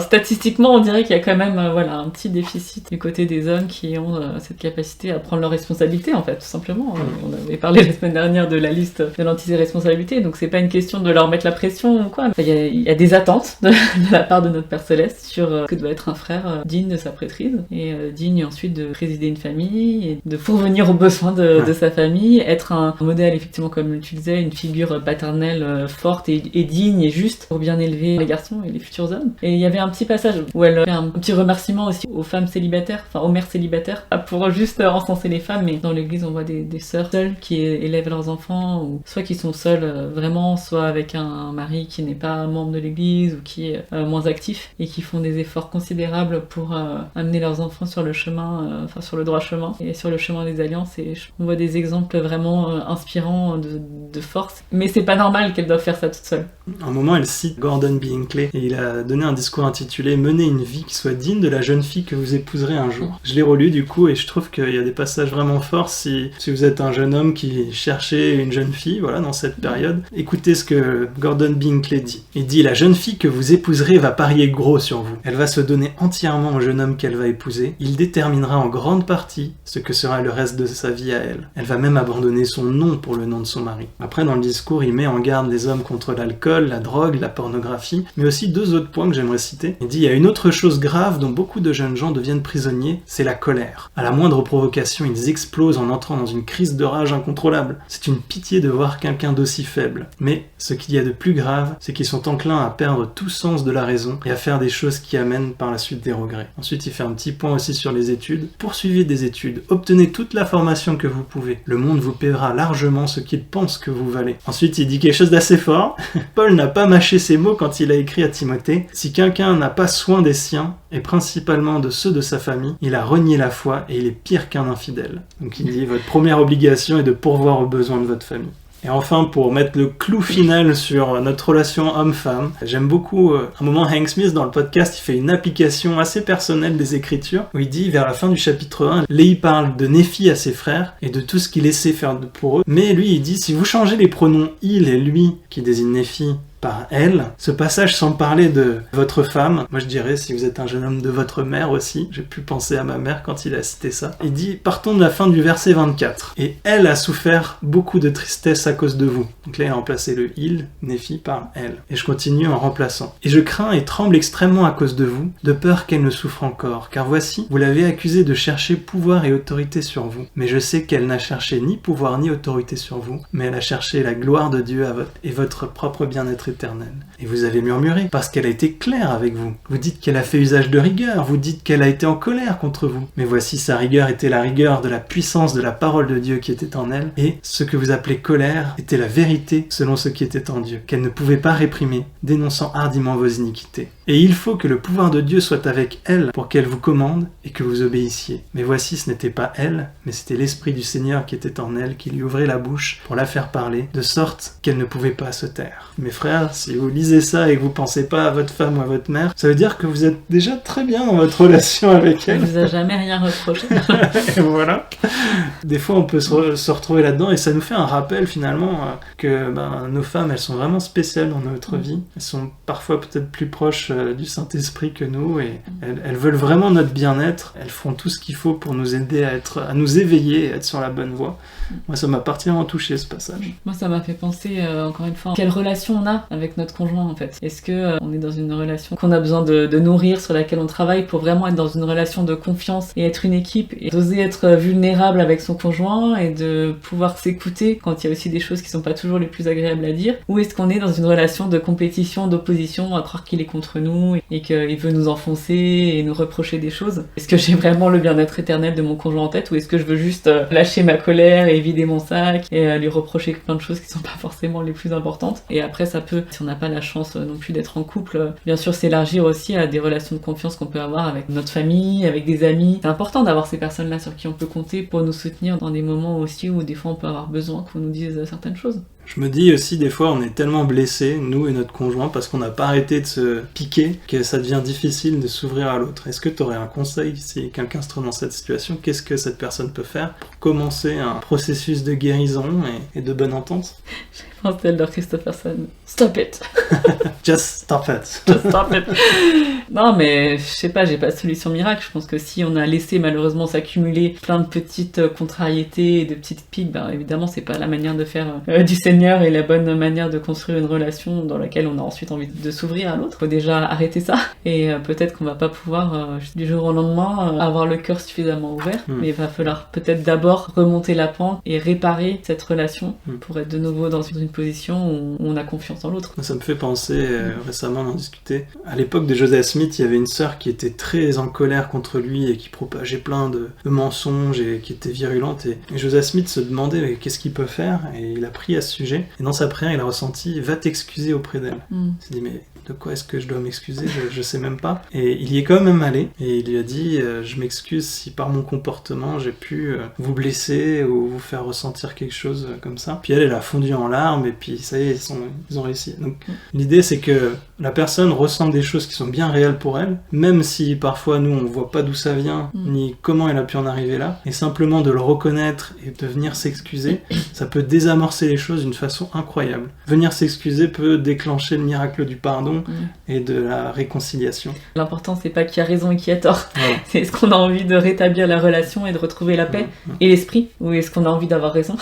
statistiquement, on dirait qu'il y a quand même un petit déficit du côté des hommes qui ont cette capacité à prendre leurs responsabilités, en fait, tout simplement. On avait parlé la semaine dernière de la liste de l'anti-responsabilité, donc c'est pas une question de leur mettre la pression ou quoi. Il y a des attentes de la part de notre Père Céleste sur ce que doit être un frère digne de sa prêtrise et digne ensuite de présider une famille et de pourvenir aux besoins de sa famille, être un modèle, effectivement, comme tu disais, une figure paternelle forte et digne et juste pour bien élever les garçons et les futurs hommes. Et il y avait un petit passage où elle fait un petit remerciement aussi aux femmes célibataires, aux mères célibataires, pas pour juste encenser les femmes, mais dans l'église on voit des sœurs seules qui élèvent leurs enfants, ou soit qui sont seules vraiment, soit avec un mari qui n'est pas membre de l'église ou qui est moins actif et qui font des efforts considérables pour amener leurs enfants sur le chemin, sur le droit chemin et sur le chemin des alliances. Et on voit des exemples vraiment inspirants de force, mais c'est pas normal qu'elles doivent faire ça toutes seules. À un moment, elle cite Gordon B. Hinckley et il a donné un discours intitulé « Menez une vie qui soit digne de la jeune fille que vous épouserez un jour ». Je l'ai relu du coup et je trouve qu'il y a des passages vraiment forts si vous êtes un jeune homme qui cherchait une jeune jeune fille, voilà, dans cette période. Écoutez ce que Gordon Binkley dit. Il dit « La jeune fille que vous épouserez va parier gros sur vous. Elle va se donner entièrement au jeune homme qu'elle va épouser. Il déterminera en grande partie ce que sera le reste de sa vie à elle. Elle va même abandonner son nom pour le nom de son mari. » Après, dans le discours, il met en garde les hommes contre l'alcool, la drogue, la pornographie, mais aussi 2 autres points que j'aimerais citer. Il dit « Il y a une autre chose grave dont beaucoup de jeunes gens deviennent prisonniers, c'est la colère. À la moindre provocation, ils explosent en entrant dans une crise de rage incontrôlable. C'est une pitié de voir quelqu'un d'aussi faible. Mais ce qu'il y a de plus grave, c'est qu'ils sont enclins à perdre tout sens de la raison et à faire des choses qui amènent par la suite des regrets. » Ensuite, il fait un petit point aussi sur les études. « Poursuivez des études, obtenez toute la formation que vous pouvez. Le monde vous paiera largement ce qu'il pense que vous valez. » Ensuite, il dit quelque chose d'assez fort. Paul n'a pas mâché ses mots quand il a écrit à Timothée « Si quelqu'un n'a pas soin des siens, et principalement de ceux de sa famille, il a renié la foi et il est pire qu'un infidèle. » Donc il dit « Votre première obligation est de pourvoir aux besoins de votre famille. » Et enfin, pour mettre le clou final sur notre relation homme-femme, j'aime beaucoup, un moment, Hank Smith, dans le podcast, il fait une application assez personnelle des Écritures, où il dit, vers la fin du chapitre 1, Léhi parle de Néphi à ses frères, et de tout ce qu'il laissait faire pour eux. Mais lui, il dit, si vous changez les pronoms « il » et « lui », qui désignent Néphi, par elle, ce passage semble parler de votre femme. Moi je dirais, si vous êtes un jeune homme, de votre mère aussi. J'ai pu penser à ma mère quand il a cité ça. Il dit, partons de la fin du verset 24. Et elle a souffert beaucoup de tristesse à cause de vous. Donc là il a remplacé le il, Néphi, par elle. Et je continue en remplaçant. Et je crains et tremble extrêmement à cause de vous, de peur qu'elle ne souffre encore. Car voici, vous l'avez accusée de chercher pouvoir et autorité sur vous. Mais je sais qu'elle n'a cherché ni pouvoir ni autorité sur vous, mais elle a cherché la gloire de Dieu et votre propre bien-être éternel. Et vous avez murmuré, parce qu'elle a été claire avec vous. Vous dites qu'elle a fait usage de rigueur, vous dites qu'elle a été en colère contre vous. Mais voici, sa rigueur était la rigueur de la puissance de la parole de Dieu qui était en elle, et ce que vous appelez colère était la vérité selon ce qui était en Dieu, qu'elle ne pouvait pas réprimer, dénonçant hardiment vos iniquités. Et il faut que le pouvoir de Dieu soit avec elle pour qu'elle vous commande et que vous obéissiez. Mais voici, ce n'était pas elle, mais c'était l'Esprit du Seigneur qui était en elle, qui lui ouvrait la bouche pour la faire parler, de sorte qu'elle ne pouvait pas se taire. Mes frères, si vous lisez ça et que vous pensez pas à votre femme ou à votre mère, ça veut dire que vous êtes déjà très bien dans votre relation avec elle. Elle vous a jamais rien reproché. Et voilà. Des fois, on peut se retrouver là-dedans et ça nous fait un rappel finalement que nos femmes, elles sont vraiment spéciales dans notre vie. Elles sont parfois peut-être plus proches du Saint-Esprit que nous et elles veulent vraiment notre bien-être. Elles font tout ce qu'il faut pour nous aider à nous éveiller et être sur la bonne voie. Moi, ça m'a particulièrement touché ce passage. Moi, ça m'a fait penser, encore une fois, quelle relation on a avec notre conjoint, en fait. Est-ce que on est dans une relation qu'on a besoin de nourrir, sur laquelle on travaille pour vraiment être dans une relation de confiance et être une équipe et d'oser être vulnérable avec son conjoint et de pouvoir s'écouter quand il y a aussi des choses qui sont pas toujours les plus agréables à dire? Ou est-ce qu'on est dans une relation de compétition, d'opposition, à croire qu'il est contre nous et qu'il veut nous enfoncer et nous reprocher des choses? Est-ce que j'ai vraiment le bien-être éternel de mon conjoint en tête ou est-ce que je veux juste lâcher ma colère et vider mon sac et lui reprocher plein de choses qui sont pas forcément les plus importantes? Et après, ça peut, si on n'a pas la chance non plus d'être en couple, bien sûr s'élargir aussi à des relations de confiance qu'on peut avoir avec notre famille, avec des amis. C'est important d'avoir ces personnes-là sur qui on peut compter pour nous soutenir dans des moments aussi où des fois on peut avoir besoin qu'on nous dise certaines choses. Je me dis aussi, des fois, on est tellement blessés, nous et notre conjoint, parce qu'on n'a pas arrêté de se piquer, que ça devient difficile de s'ouvrir à l'autre. Est-ce que tu aurais un conseil, si quelqu'un se trouve dans cette situation, qu'est-ce que cette personne peut faire pour commencer un processus de guérison et de bonne entente? Je pense celle de Christopherson. Stop it! Just stop it! Just stop it! Non, mais je sais pas, j'ai pas de solution miracle. Je pense que si on a laissé malheureusement s'accumuler plein de petites contrariétés et de petites piques, évidemment, c'est pas la manière de faire du Seigneur et la bonne manière de construire une relation dans laquelle on a ensuite envie de s'ouvrir à l'autre. Faut déjà arrêter ça. Et peut-être qu'on va pas pouvoir, du jour au lendemain, avoir le cœur suffisamment ouvert. Mais il va falloir peut-être d'abord remonter la pente et réparer cette relation pour être de nouveau dans une position où on a confiance en l'autre. Ça me fait penser, récemment on en discutait, à l'époque de Joseph Smith, il y avait une sœur qui était très en colère contre lui et qui propageait plein de mensonges et qui était virulente. Et Joseph Smith se demandait qu'est-ce qu'il peut faire, et il a pris à ce sujet. Et dans sa prière, il a ressenti « va t'excuser auprès d'elle ». Il s'est dit « mais de quoi est-ce que je dois m'excuser ? Je sais même pas ». Et il y est quand même allé, et il lui a dit « je m'excuse si par mon comportement j'ai pu vous blesser ou vous faire ressentir quelque chose comme ça ». Puis elle a fondu en larmes, et puis ça y est, ils ont réussi. Donc l'idée c'est que La personne ressent des choses qui sont bien réelles pour elle, même si parfois nous on voit pas d'où ça vient, ni comment elle a pu en arriver là, et simplement de le reconnaître et de venir s'excuser, ça peut désamorcer les choses d'une façon incroyable. Venir s'excuser peut déclencher le miracle du pardon et de la réconciliation. L'important c'est pas qui a raison et qui a tort, Voilà. c'est est-ce qu'on a envie de rétablir la relation et de retrouver la paix et l'esprit, ou est-ce qu'on a envie d'avoir raison.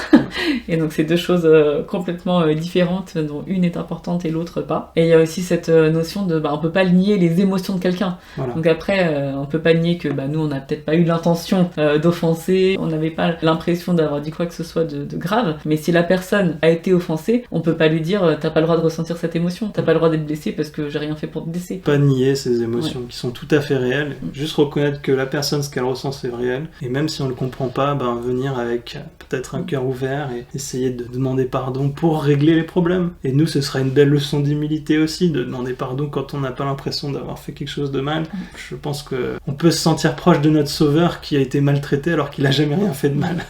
Et donc c'est deux choses complètement différentes, dont une est importante et l'autre pas. Et il y a aussi cette notion de on peut pas nier les émotions de quelqu'un. Voilà. Donc après on peut pas nier que nous on n'a peut-être pas eu l'intention d'offenser, on n'avait pas l'impression d'avoir dit quoi que ce soit de grave, mais si la personne a été offensée, on peut pas lui dire t'as pas le droit de ressentir cette émotion, t'as pas le droit d'être blessé parce que j'ai rien fait pour te blesser. Pas nier ces émotions qui sont tout à fait réelles, juste reconnaître que la personne, ce qu'elle ressent, c'est réel, et même si on le comprend pas, venir avec peut-être un cœur ouvert et essayer de demander pardon pour régler les problèmes. Et nous, ce sera une belle leçon d'humilité aussi, de demander pardon quand on n'a pas l'impression d'avoir fait quelque chose de mal. Je pense que on peut se sentir proche de notre sauveur qui a été maltraité alors qu'il a jamais rien fait de mal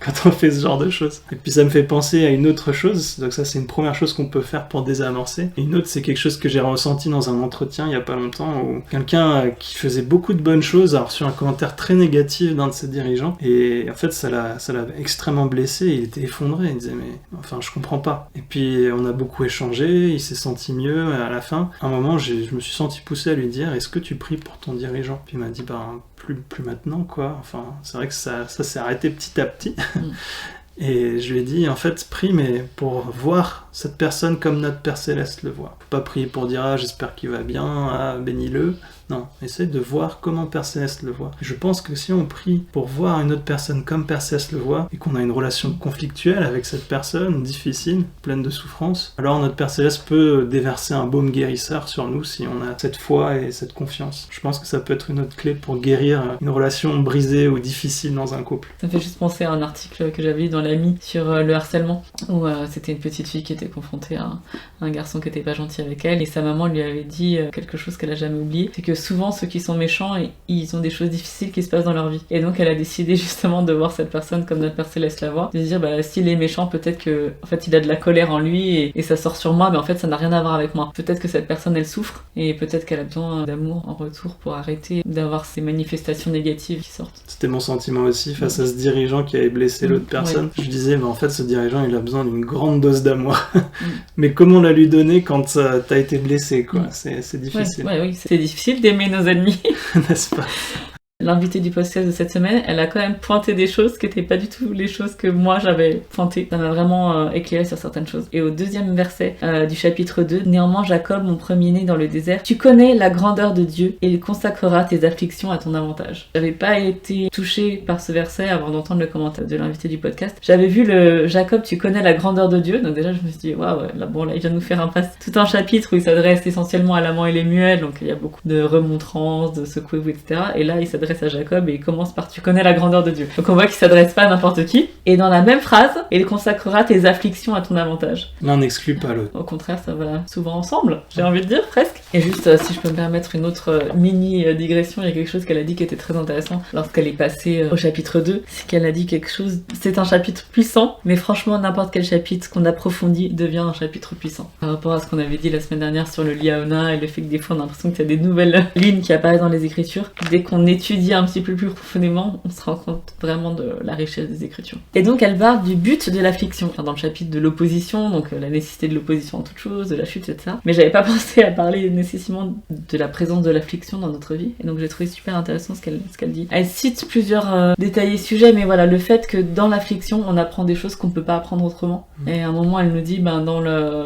quand on fait ce genre de choses. Et puis ça me fait penser à une autre chose, donc ça c'est une première chose qu'on peut faire pour désamorcer. Et une autre, c'est quelque chose que j'ai ressenti dans un entretien il y a pas longtemps où quelqu'un qui faisait beaucoup de bonnes choses a reçu un commentaire très négatif d'un de ses dirigeants et en fait ça l'a extrêmement blessé, il était effondré, il disait mais enfin je comprends pas. Et puis on a beaucoup échangé, il s'est senti mieux et à la fin, à un moment je me suis senti poussé à lui dire est-ce que tu pries pour ton dirigeant? Puis il m'a dit plus maintenant quoi, enfin c'est vrai que ça s'est arrêté petit à petit. Et je lui ai dit, en fait, prie, mais pour voir cette personne comme notre Père Céleste le voit. Faut pas prier pour dire, j'espère qu'il va bien, bénis-le. Non, essaye de voir comment Père Céleste le voit. Je pense que si on prie pour voir une autre personne comme Père Céleste le voit, et qu'on a une relation conflictuelle avec cette personne, difficile, pleine de souffrance, alors notre Père Céleste peut déverser un baume guérisseur sur nous si on a cette foi et cette confiance. Je pense que ça peut être une autre clé pour guérir une relation brisée ou difficile dans un couple. Ça me fait juste penser à un article que j'avais lu dans l'Ami sur le harcèlement, où c'était une petite fille qui était confrontée à un garçon qui était pas gentil avec elle, et sa maman lui avait dit quelque chose qu'elle a jamais oublié, c'est que souvent ceux qui sont méchants, ils ont des choses difficiles qui se passent dans leur vie. Et donc elle a décidé justement de voir cette personne comme notre Père Céleste la voit, de se dire s'il est méchant, peut-être que en fait il a de la colère en lui et ça sort sur moi, mais en fait ça n'a rien à voir avec moi. Peut-être que cette personne elle souffre et peut-être qu'elle a besoin d'amour en retour pour arrêter d'avoir ces manifestations négatives qui sortent. C'était mon sentiment aussi face à ce dirigeant qui avait blessé l'autre personne. Je disais en fait ce dirigeant il a besoin d'une grande dose d'amour. Mais comment la lui donner quand t'as été blessé quoi? C'est difficile. Oui, c'est difficile d'aimer nos ennemis. N'est-ce pas? L'invitée du podcast de cette semaine, elle a quand même pointé des choses qui n'étaient pas du tout les choses que moi j'avais pointées. Ça m'a vraiment éclairé sur certaines choses. Et au deuxième verset du chapitre 2, néanmoins Jacob, mon premier-né dans le désert, tu connais la grandeur de Dieu et il consacrera tes afflictions à ton avantage. J'avais pas été touchée par ce verset avant d'entendre le commentaire de l'invité du podcast. J'avais vu le Jacob, tu connais la grandeur de Dieu, donc déjà je me suis dit waouh, là il vient de nous faire tout un chapitre où il s'adresse essentiellement à l'amant et les muelles, donc il y a beaucoup de remontrances, de secoues, etc. Et là il s'adresse à Jacob et il commence par tu connais la grandeur de Dieu. Donc on voit qu'il s'adresse pas à n'importe qui. Et dans la même phrase, il consacrera tes afflictions à ton avantage. L'un n'exclut pas l'autre. Au contraire, ça va souvent ensemble, j'ai envie de dire presque. Et juste si je peux me permettre une autre mini digression, il y a quelque chose qu'elle a dit qui était très intéressant lorsqu'elle est passée au chapitre 2, c'est qu'elle a dit quelque chose, c'est un chapitre puissant, mais franchement n'importe quel chapitre qu'on approfondit devient un chapitre puissant. Par rapport à ce qu'on avait dit la semaine dernière sur le Liaona et le fait que des fois on a l'impression qu'il y a des nouvelles lignes qui apparaissent dans les écritures, dès qu'on étudie un petit peu plus profondément, on se rend compte vraiment de la richesse des écritures. Et donc elle parle du but de l'affliction, dans le chapitre de l'opposition, donc la nécessité de l'opposition en toute chose, de la chute, etc. Mais j'avais pas pensé à parler nécessairement de la présence de l'affliction dans notre vie, et donc j'ai trouvé super intéressant ce qu'elle dit. Elle cite plusieurs détaillés sujets, mais voilà, le fait que dans l'affliction, on apprend des choses qu'on peut pas apprendre autrement. Et à un moment, elle nous dit,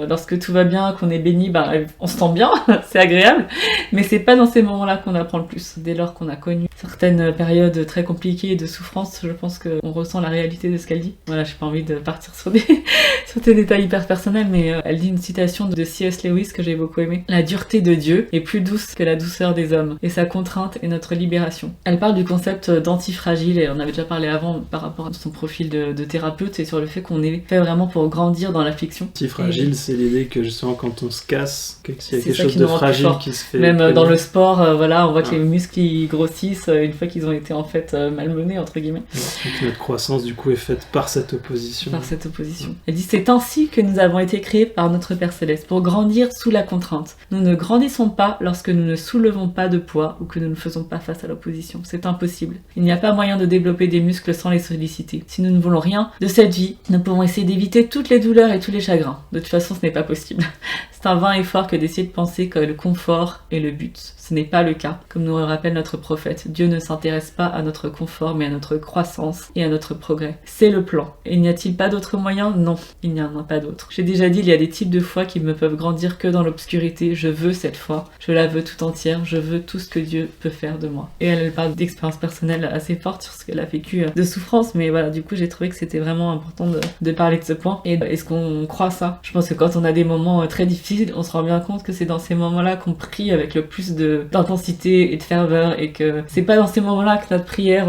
lorsque tout va bien, qu'on est béni, on se sent bien, c'est agréable, mais c'est pas dans ces moments-là qu'on apprend le plus. Dès lors qu'on a connu certaines périodes très compliquées de souffrance, je pense qu'on ressent la réalité de ce qu'elle dit. Voilà, j'ai pas envie de partir sur des détails hyper personnels, mais elle dit une citation de C.S. Lewis que j'ai beaucoup aimée. La dureté de Dieu est plus douce que la douceur des hommes, et sa contrainte est notre libération. Elle parle du concept d'antifragile, et on avait déjà parlé avant par rapport à son profil de thérapeute, et sur le fait qu'on est fait vraiment pour grandir dans l'affliction. Antifragile, c'est l'idée que justement quand on se casse, qu'il y a quelque chose de fragile qui se fait. Même dans le sport, on voit que les muscles ils grossissent, une fois qu'ils ont été en fait malmenés entre guillemets. Donc notre croissance du coup est faite par cette opposition. Par cette opposition. Elle dit c'est ainsi que nous avons été créés par notre Père Céleste pour grandir sous la contrainte. Nous ne grandissons pas lorsque nous ne soulevons pas de poids ou que nous ne faisons pas face à l'opposition. C'est impossible. Il n'y a pas moyen de développer des muscles sans les solliciter. Si nous ne voulons rien de cette vie, nous pouvons essayer d'éviter toutes les douleurs et tous les chagrins. De toute façon, ce n'est pas possible. C'est un vain effort que d'essayer de penser que le confort est le but. Ce n'est pas le cas. Comme nous le rappelle notre prophète, Dieu ne s'intéresse pas à notre confort, mais à notre croissance et à notre progrès. C'est le plan. Et n'y a-t-il pas d'autre moyen? Non, il n'y en a pas d'autre. J'ai déjà dit, il y a des types de foi qui ne peuvent grandir que dans l'obscurité. Je veux cette foi. Je la veux tout entière. Je veux tout ce que Dieu peut faire de moi. Et elle parle d'expérience personnelle assez forte sur ce qu'elle a vécu de souffrance. Mais voilà, du coup, j'ai trouvé que c'était vraiment important de parler de ce point. Et est-ce qu'on croit ça? Je pense que quand on a des moments très difficiles, on se rend bien compte que c'est dans ces moments-là qu'on prie avec le plus d'intensité et de ferveur, et que c'est pas dans ces moments-là que notre prière,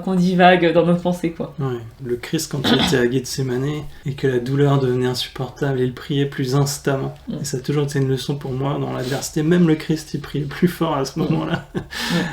qu'on divague dans nos pensées, quoi. Ouais. Le Christ, quand il était à Gethsémane et que la douleur devenait insupportable, il priait plus instamment. Et ça a toujours été une leçon pour moi dans l'adversité. Même le Christ, il priait plus fort à ce moment-là.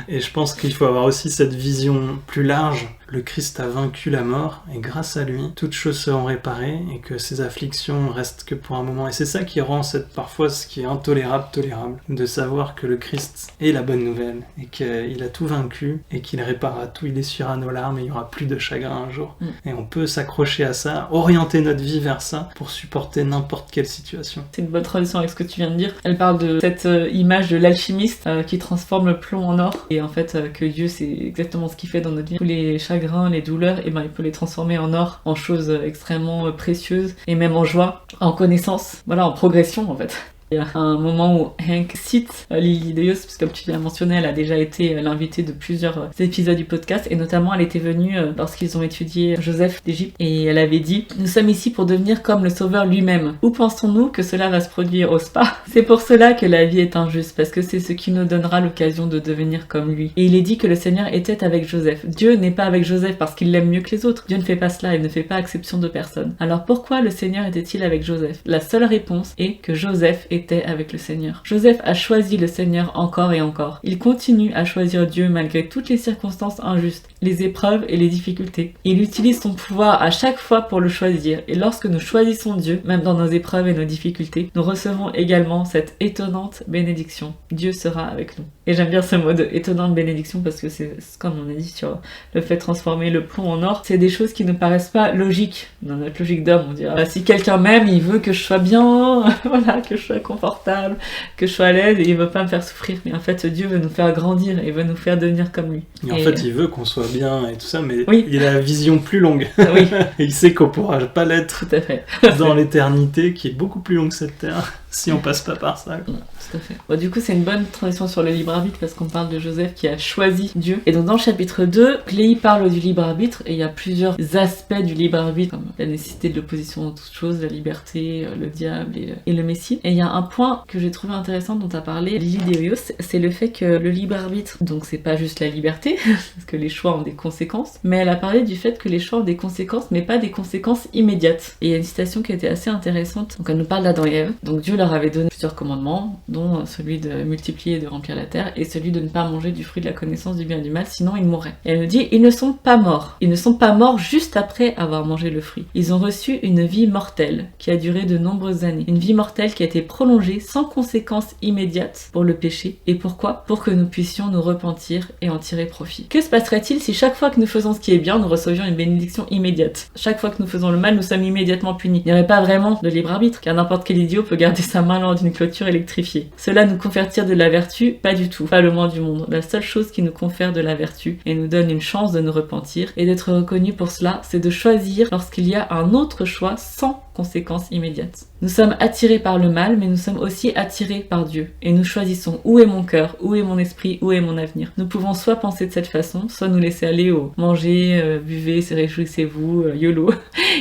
Et je pense qu'il faut avoir aussi cette vision plus large. Le Christ a vaincu la mort, et grâce à lui, toutes choses seront réparées, et que ces afflictions restent que pour un moment. Et c'est ça qui rend parfois ce qui est intolérable, tolérable. De savoir que le Christ est la bonne nouvelle, et qu'il a tout vaincu, et qu'il réparera tout, il essuiera nos larmes, et il n'y aura plus de chagrin un jour. Et on peut s'accrocher à ça, orienter notre vie vers ça, pour supporter n'importe quelle situation. C'est une bonne transition avec ce que tu viens de dire. Elle parle de cette image de l'alchimiste qui transforme le plomb en or, et en fait que Dieu, c'est exactement ce qu'il fait dans notre vie. Tous les chagrins, les douleurs, et il peut les transformer en or, en choses extrêmement précieuses, et même en joie, en connaissance, voilà, en progression en fait. Il y a un moment où Hank cite Lily Deus, parce que comme tu l'as mentionné, elle a déjà été l'invitée de plusieurs épisodes du podcast, et notamment elle était venue lorsqu'ils ont étudié Joseph d'Égypte, et elle avait dit « Nous sommes ici pour devenir comme le Sauveur lui-même. Où pensons-nous que cela va se produire au spa? C'est pour cela que la vie est injuste, parce que c'est ce qui nous donnera l'occasion de devenir comme lui. » Et il est dit que le Seigneur était avec Joseph. Dieu n'est pas avec Joseph parce qu'il l'aime mieux que les autres. Dieu ne fait pas cela, il ne fait pas exception de personne. Alors pourquoi le Seigneur était-il avec Joseph? La seule réponse est que Joseph était avec le Seigneur. Joseph a choisi le Seigneur encore et encore. Il continue à choisir Dieu malgré toutes les circonstances injustes, les épreuves et les difficultés. Il utilise son pouvoir à chaque fois pour le choisir, et lorsque nous choisissons Dieu, même dans nos épreuves et nos difficultés, nous recevons également cette étonnante bénédiction. Dieu sera avec nous. Et j'aime bien ce mot de étonnante bénédiction, parce que c'est comme on a dit sur le fait de transformer le plomb en or, c'est des choses qui ne paraissent pas logiques dans notre logique d'homme. On dirait si quelqu'un m'aime, il veut que je sois bien, voilà, que je sois confortable, que je sois à l'aise, et il veut pas me faire souffrir. Mais en fait, Dieu veut nous faire grandir et veut nous faire devenir comme lui. Et en fait, il veut qu'on soit bien et tout ça, mais oui. Il a la vision plus longue. Oui. Et il sait qu'on pourra pas l'être tout à fait. dans l'éternité, qui est beaucoup plus longue que cette terre, si on passe pas par ça. Tout à fait. Bon, du coup, c'est une bonne transition sur le libre arbitre, parce qu'on parle de Joseph qui a choisi Dieu. Et donc dans le chapitre 2, Clélie parle du libre arbitre, et il y a plusieurs aspects du libre arbitre, comme la nécessité de l'opposition à toutes choses, la liberté, le diable et le Messie. Et il y a un point que j'ai trouvé intéressant dont tu as parlé, Lily Deus, c'est le fait que le libre arbitre, donc c'est pas juste la liberté, parce que les choix ont des conséquences, mais elle a parlé du fait que les choix ont des conséquences, mais pas des conséquences immédiates. Et il y a une citation qui était assez intéressante. Donc elle nous parle d'Adam et Ève. Donc Dieu leur avait donné plusieurs commandements, dont celui de multiplier et de remplir la terre, et celui de ne pas manger du fruit de la connaissance du bien et du mal, sinon ils mourraient. Et elle nous dit, ils ne sont pas morts. Ils ne sont pas morts juste après avoir mangé le fruit. Ils ont reçu une vie mortelle, qui a duré de nombreuses années. Une vie mortelle qui a été prolongée sans conséquences immédiates pour le péché. Et pourquoi? Pour que nous puissions nous repentir et en tirer profit. Que se passerait-il si chaque fois que nous faisons ce qui est bien, nous recevions une bénédiction immédiate? Chaque fois que nous faisons le mal, nous sommes immédiatement punis. Il n'y aurait pas vraiment de libre arbitre, car n'importe quel idiot peut garder sa main lors d'une clôture électrifiée. Cela nous convertir de la vertu? Pas du tout, pas le moins du monde. La seule chose qui nous confère de la vertu et nous donne une chance de nous repentir et d'être reconnus pour cela, c'est de choisir lorsqu'il y a un autre choix sans conséquences immédiates. Nous sommes attirés par le mal, mais nous sommes aussi attirés par Dieu. Et nous choisissons où est mon cœur, où est mon esprit, où est mon avenir. Nous pouvons soit penser de cette façon, soit nous laisser aller au manger, buvez, réjouissez-vous, YOLO,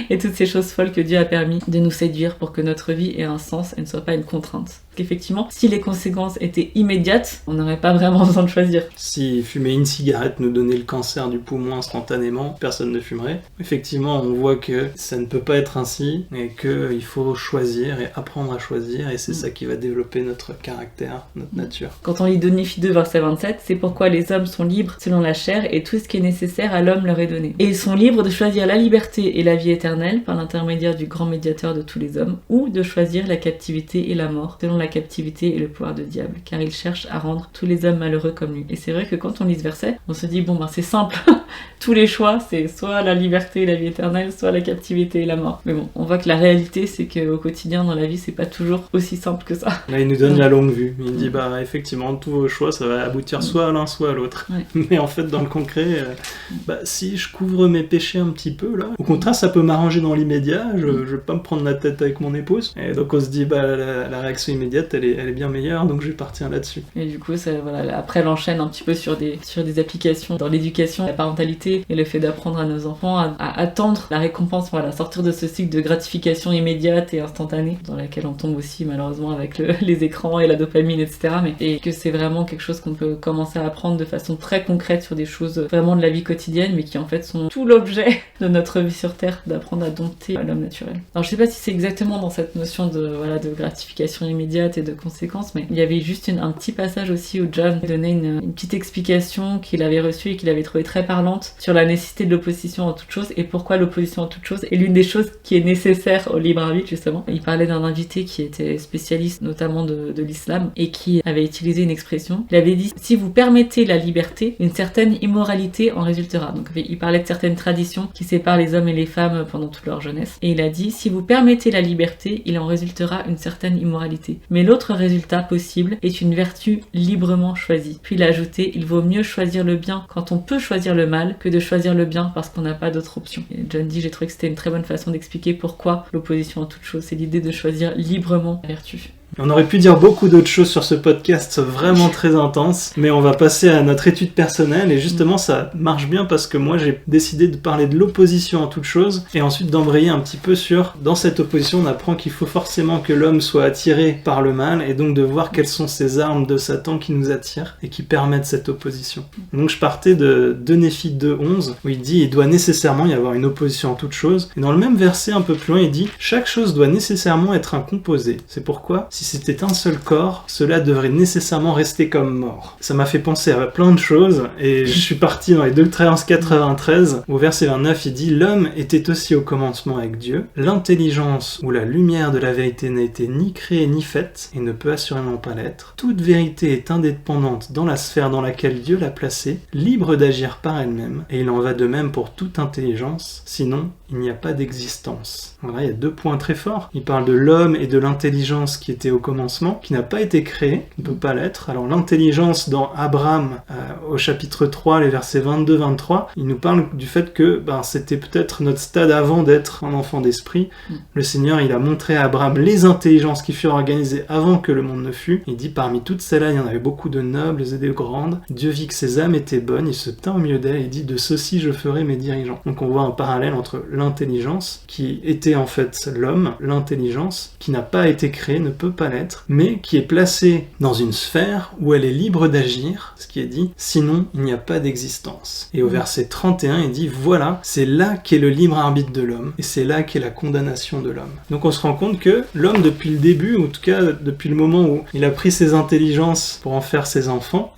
et toutes ces choses folles que Dieu a permis de nous séduire pour que notre vie ait un sens et ne soit pas une contrainte. Qu'effectivement, si les conséquences étaient immédiates, on n'aurait pas vraiment besoin de choisir. Si fumer une cigarette nous donnait le cancer du poumon instantanément, personne ne fumerait. Effectivement, on voit que ça ne peut pas être ainsi et qu'il faut choisir et apprendre à choisir et c'est ça qui va développer notre caractère, notre nature. Quand on lit 2 Néphi 2, verset 27, c'est pourquoi les hommes sont libres selon la chair et tout ce qui est nécessaire à l'homme leur est donné. Et ils sont libres de choisir la liberté et la vie éternelle par l'intermédiaire du grand médiateur de tous les hommes ou de choisir la captivité et la mort selon la captivité et le pouvoir du diable, car il cherche à rendre tous les hommes malheureux comme lui. Et c'est vrai que quand on lit ce verset, on se dit, bon ben c'est simple, tous les choix, c'est soit la liberté et la vie éternelle, soit la captivité et la mort. Mais bon, on voit que la réalité, c'est qu'au quotidien, dans la vie, c'est pas toujours aussi simple que ça. Là, il nous donne la longue vue. Il dit, bah effectivement, tous vos choix, ça va aboutir soit à l'un, soit à l'autre. Ouais. Mais en fait, dans le concret, si je couvre mes péchés un petit peu, là, au contraire, ça peut m'arranger dans l'immédiat, je vais pas me prendre la tête avec mon épouse. Et donc, on se dit, la réaction immédiate, elle est bien meilleure, donc je vais partir là-dessus. Et du coup, ça, voilà, après, elle enchaîne un petit peu sur des applications dans l'éducation, la parentalité et le fait d'apprendre à nos enfants à attendre la récompense, voilà, sortir de ce cycle de gratification immédiate et instantanée dans laquelle on tombe aussi malheureusement avec les écrans et la dopamine, etc. Et que c'est vraiment quelque chose qu'on peut commencer à apprendre de façon très concrète sur des choses vraiment de la vie quotidienne, mais qui en fait sont tout l'objet de notre vie sur Terre, d'apprendre à dompter l'homme naturel. Alors je sais pas si c'est exactement dans cette notion de gratification immédiate et de conséquences, mais il y avait juste un petit passage aussi où John donnait une petite explication qu'il avait reçue et qu'il avait trouvé très parlante sur la nécessité de l'opposition en toute chose et pourquoi l'opposition en toute chose est l'une des choses qui est nécessaire au libre arbitre justement. Il parlait d'un invité qui était spécialiste notamment de l'islam et qui avait utilisé une expression. Il avait dit, si vous permettez la liberté, une certaine immoralité en résultera. Donc il parlait de certaines traditions qui séparent les hommes et les femmes pendant toute leur jeunesse. Et il a dit, si vous permettez la liberté, il en résultera une certaine immoralité. Mais l'autre résultat possible est une vertu librement choisie. Puis il a ajouté, il vaut mieux choisir le bien quand on peut choisir le mal que de choisir le bien parce qu'on n'a pas d'autre option. Et John dit, j'ai trouvé que c'était une très bonne façon d'expliquer pourquoi l'opposition en toute chose, c'est l'idée de choisir librement la vertu. On aurait pu dire beaucoup d'autres choses sur ce podcast vraiment très intense, mais on va passer à notre étude personnelle et justement ça marche bien parce que moi j'ai décidé de parler de l'opposition en toute chose et ensuite d'embrayer un petit peu sur, dans cette opposition on apprend qu'il faut forcément que l'homme soit attiré par le mal et donc de voir quelles sont ces armes de Satan qui nous attirent et qui permettent cette opposition. Donc je partais de 2 Néphi 2:11 où il dit il doit nécessairement y avoir une opposition en toute chose et dans le même verset un peu plus loin il dit chaque chose doit nécessairement être un composé. C'est pourquoi si c'était un seul corps, cela devrait nécessairement rester comme mort. Ça m'a fait penser à plein de choses, et je suis parti dans les Deutéronomes 93, au verset 29, il dit « L'homme était aussi au commencement avec Dieu, l'intelligence ou la lumière de la vérité n'a été ni créée ni faite, et ne peut assurément pas l'être. Toute vérité est indépendante dans la sphère dans laquelle Dieu l'a placée, libre d'agir par elle-même, et il en va de même pour toute intelligence, sinon il n'y a pas d'existence. » Voilà, il y a 2 points très forts. Il parle de l'homme et de l'intelligence qui était au commencement, qui n'a pas été créée, qui ne peut pas l'être. Alors l'intelligence dans Abraham, au chapitre 3, les versets 22-23, il nous parle du fait que c'était peut-être notre stade avant d'être un enfant d'esprit. Le Seigneur, il a montré à Abraham les intelligences qui furent organisées avant que le monde ne fût. Il dit, parmi toutes celles-là, il y en avait beaucoup de nobles et de grandes. Dieu vit que ces âmes étaient bonnes, il se tint au milieu d'elles et il dit, de ceux-ci je ferai mes dirigeants. Donc on voit un parallèle entre l'intelligence, qui était en fait l'homme, l'intelligence, qui n'a pas été créée, ne peut pas l'être, mais qui est placée dans une sphère où elle est libre d'agir, ce qui est dit, sinon il n'y a pas d'existence. Et au verset 31, il dit, voilà, c'est là qu'est le libre arbitre de l'homme, et c'est là qu'est la condamnation de l'homme. Donc on se rend compte que l'homme, depuis le début, ou en tout cas depuis le moment où il a pris ses intelligences pour en faire ses enfants,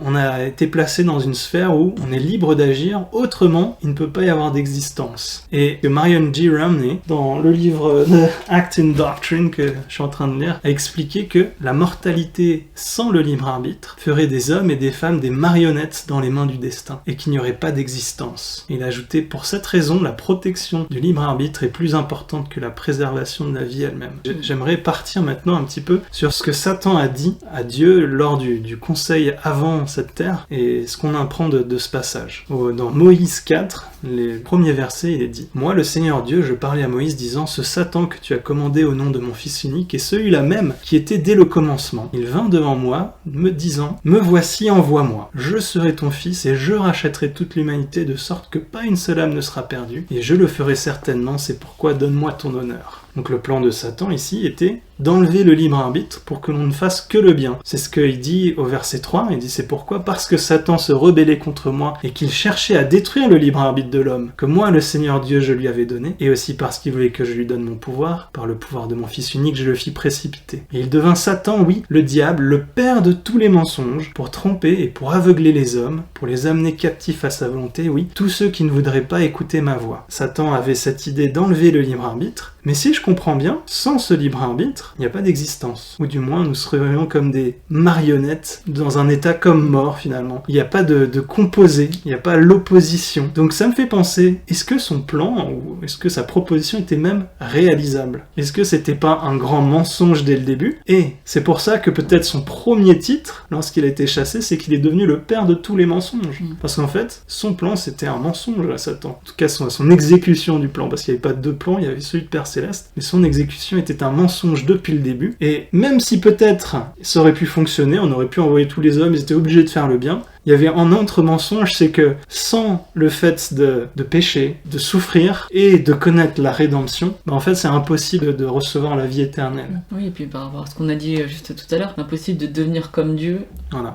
on a été placé dans une sphère où on est libre d'agir, autrement il ne peut pas y avoir d'existence. Et que Marion G. Ramney, dans le livre The Act and Doctrine que je suis en train de lire, a expliqué que la mortalité sans le libre arbitre ferait des hommes et des femmes des marionnettes dans les mains du destin, et qu'il n'y aurait pas d'existence. Il a ajouté, pour cette raison, la protection du libre arbitre est plus importante que la préservation de la vie elle-même. J'aimerais partir maintenant un petit peu sur ce que Satan a dit à Dieu lors du conseil avant cette terre, et ce qu'on apprend de ce passage. Dans Moïse 4, les premiers versets, il est dit « Moi, le Seigneur Dieu, je parlais à Moïse disant, ce Satan que tu as commandé au nom de mon fils unique est celui-là même qui était dès le commencement. Il vint devant moi, me disant, me voici, envoie-moi. Je serai ton fils et je rachèterai toute l'humanité de sorte que pas une seule âme ne sera perdue, et je le ferai certainement, c'est pourquoi donne-moi ton honneur. » Donc le plan de Satan ici était d'enlever le libre arbitre pour que l'on ne fasse que le bien. C'est ce qu'il dit au verset 3, il dit c'est pourquoi? Parce que Satan se rebellait contre moi et qu'il cherchait à détruire le libre arbitre de l'homme, que moi le Seigneur Dieu je lui avais donné, et aussi parce qu'il voulait que je lui donne mon pouvoir, par le pouvoir de mon Fils unique je le fis précipiter. Et il devint Satan, oui, le diable, le père de tous les mensonges, pour tromper et pour aveugler les hommes, pour les amener captifs à sa volonté, oui, tous ceux qui ne voudraient pas écouter ma voix. Satan avait cette idée d'enlever le libre arbitre, mais si je comprends bien, sans ce libre arbitre, il n'y a pas d'existence. Ou du moins, nous serions comme des marionnettes dans un état comme mort, finalement. Il n'y a pas de composé, il n'y a pas l'opposition. Donc ça me fait penser, est-ce que son plan, ou est-ce que sa proposition était même réalisable? Est-ce que c'était pas un grand mensonge dès le début? Et c'est pour ça que peut-être son premier titre, lorsqu'il a été chassé, c'est qu'il est devenu le père de tous les mensonges. Parce qu'en fait, son plan, c'était un mensonge à Satan. En tout cas, son exécution du plan, parce qu'il n'y avait pas deux plans, il y avait celui de Père Céleste, mais son exécution était un mensonge depuis le début, et même si peut-être ça aurait pu fonctionner, on aurait pu envoyer tous les hommes, ils étaient obligés de faire le bien, il y avait un autre mensonge, c'est que sans le fait de pécher, de souffrir et de connaître la rédemption, en fait c'est impossible de recevoir la vie éternelle. Oui, et puis par rapport à ce qu'on a dit juste tout à l'heure, impossible de devenir comme Dieu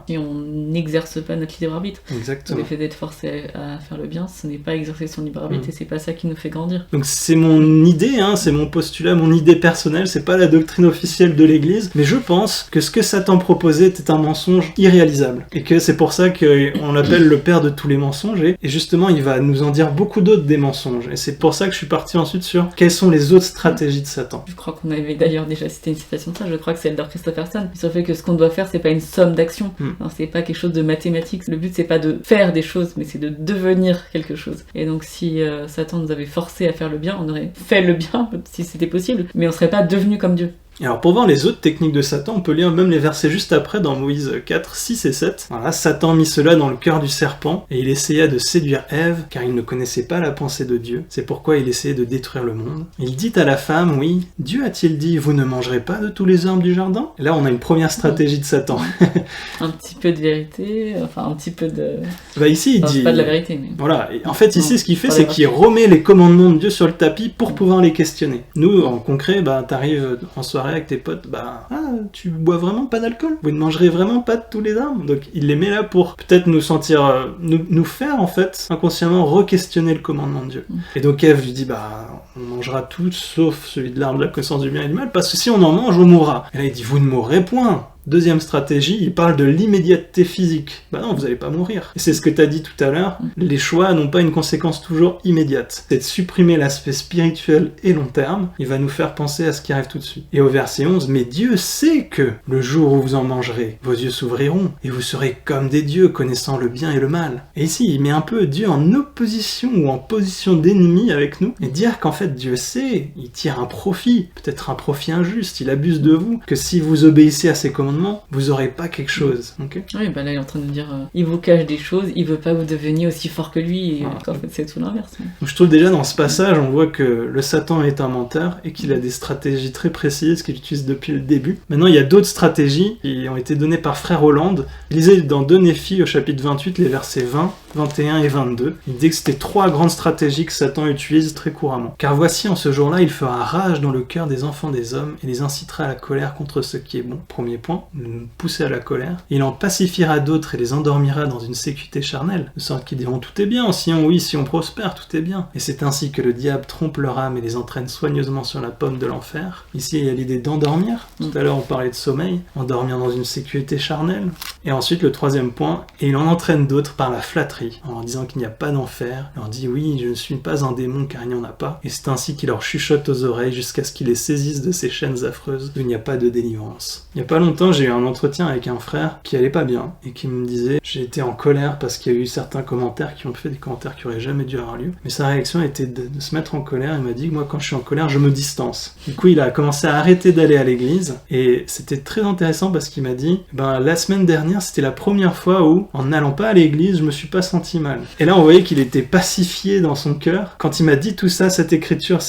si on n'exerce pas notre libre arbitre. Exactement. Le fait d'être forcé à faire le bien, ce n'est pas exercer son libre arbitre et c'est pas ça qui nous fait grandir. Donc c'est mon idée, c'est mon postulat, mon idée personnelle, c'est pas la doctrine officielle de l'Église, mais je pense que ce que Satan proposait était un mensonge irréalisable. Et que c'est pour ça qu'on l'appelle le père de tous les mensonges, et justement il va nous en dire beaucoup d'autres des mensonges. Et c'est pour ça que je suis parti ensuite sur quelles sont les autres stratégies de Satan. Je crois qu'on avait d'ailleurs déjà cité une citation de ça, je crois que c'est Eldor Christopherson, sur le fait que ce qu'on doit faire c'est pas une somme d'actions, c'est pas quelque chose de mathématique, le but c'est pas de faire des choses, mais c'est de devenir quelque chose. Et donc si Satan nous avait forcé à faire le bien, on aurait fait le bien si c'était possible, mais on serait pas devenu comme Dieu. Alors pour voir les autres techniques de Satan, on peut lire même les versets juste après dans Moïse 4, 6 et 7. Voilà, Satan mit cela dans le cœur du serpent, et il essaya de séduire Ève, car il ne connaissait pas la pensée de Dieu. C'est pourquoi il essayait de détruire le monde. Il dit à la femme, oui, Dieu a-t-il dit, vous ne mangerez pas de tous les arbres du jardin? Et là on a une première stratégie de Satan. Un petit peu de vérité, enfin un petit peu de... ici il dit... C'est pas de la vérité, mais... Voilà, et en fait ici ce qu'il fait c'est qu'il remet les commandements de Dieu sur le tapis pour pouvoir les questionner. Nous, en concret, t'arrives en soirée avec tes potes, tu bois vraiment pas d'alcool? Vous ne mangerez vraiment pas de tous les arbres? Donc il les met là pour peut-être nous sentir, nous faire en fait inconsciemment re-questionner le commandement de Dieu. Et donc Ève lui dit, on mangera tout sauf celui de l'arbre de la connaissance du bien et du mal, parce que si on en mange, on mourra. Et là il dit, vous ne mourrez point. Deuxième stratégie, il parle de l'immédiateté physique. Non, vous n'allez pas mourir. Et c'est ce que tu as dit tout à l'heure, les choix n'ont pas une conséquence toujours immédiate. C'est de supprimer l'aspect spirituel et long terme, il va nous faire penser à ce qui arrive tout de suite. Et au verset 11, mais Dieu sait que le jour où vous en mangerez, vos yeux s'ouvriront, et vous serez comme des dieux, connaissant le bien et le mal. Et ici, il met un peu Dieu en opposition ou en position d'ennemi avec nous, et dire qu'en fait Dieu sait, il tire un profit, peut-être un profit injuste, il abuse de vous, que si vous obéissez à ses commandements, vous aurez pas quelque chose. Okay. Oui, là il est en train de dire il vous cache des choses, il veut pas que vous deveniez aussi fort que lui, et en fait c'est tout l'inverse. Je trouve déjà dans ce passage on voit que le Satan est un menteur et qu'il a des stratégies très précises qu'il utilise depuis le début. Maintenant il y a d'autres stratégies qui ont été données par Frère Hollande. Lisez dans 2 Néphi au chapitre 28 les versets 20, 21 et 22. Il dit que c'était 3 grandes stratégies que Satan utilise très couramment. Car voici en ce jour-là il fera rage dans le cœur des enfants des hommes et les incitera à la colère contre ce qui est bon. Premier point, nous pousser à la colère. Il en pacifiera d'autres et les endormira dans une sécurité charnelle, de sorte qu'ils diront tout est bien, si on prospère, tout est bien. Et c'est ainsi que le diable trompe leur âme et les entraîne soigneusement sur la pomme de l'enfer. Ici il y a l'idée d'endormir. Tout à l'heure on parlait de sommeil, endormir dans une sécurité charnelle. Et ensuite le 3e point, et il en entraîne d'autres par la flatterie, en leur disant qu'il n'y a pas d'enfer. Il leur dit oui, je ne suis pas un démon car il n'y en a pas. Et c'est ainsi qu'il leur chuchote aux oreilles jusqu'à ce qu'ils les saisissent de ces chaînes affreuses où il n'y a pas de délivrance. Il n'y a pas longtemps j'ai eu un entretien avec un frère qui allait pas bien et qui me disait j'ai été en colère parce qu'il y a eu certains commentaires qui ont fait des commentaires qui auraient jamais dû avoir lieu, mais sa réaction était de se mettre en colère. Il m'a dit que moi quand je suis en colère je me distance. Du coup il a commencé à arrêter d'aller à l'église et c'était très intéressant parce qu'il m'a dit la semaine dernière c'était la première fois où en n'allant pas à l'église je me suis pas senti mal. Et là, on voyait qu'il était pacifié dans son cœur. Quand il m'a dit tout ça, ces écritures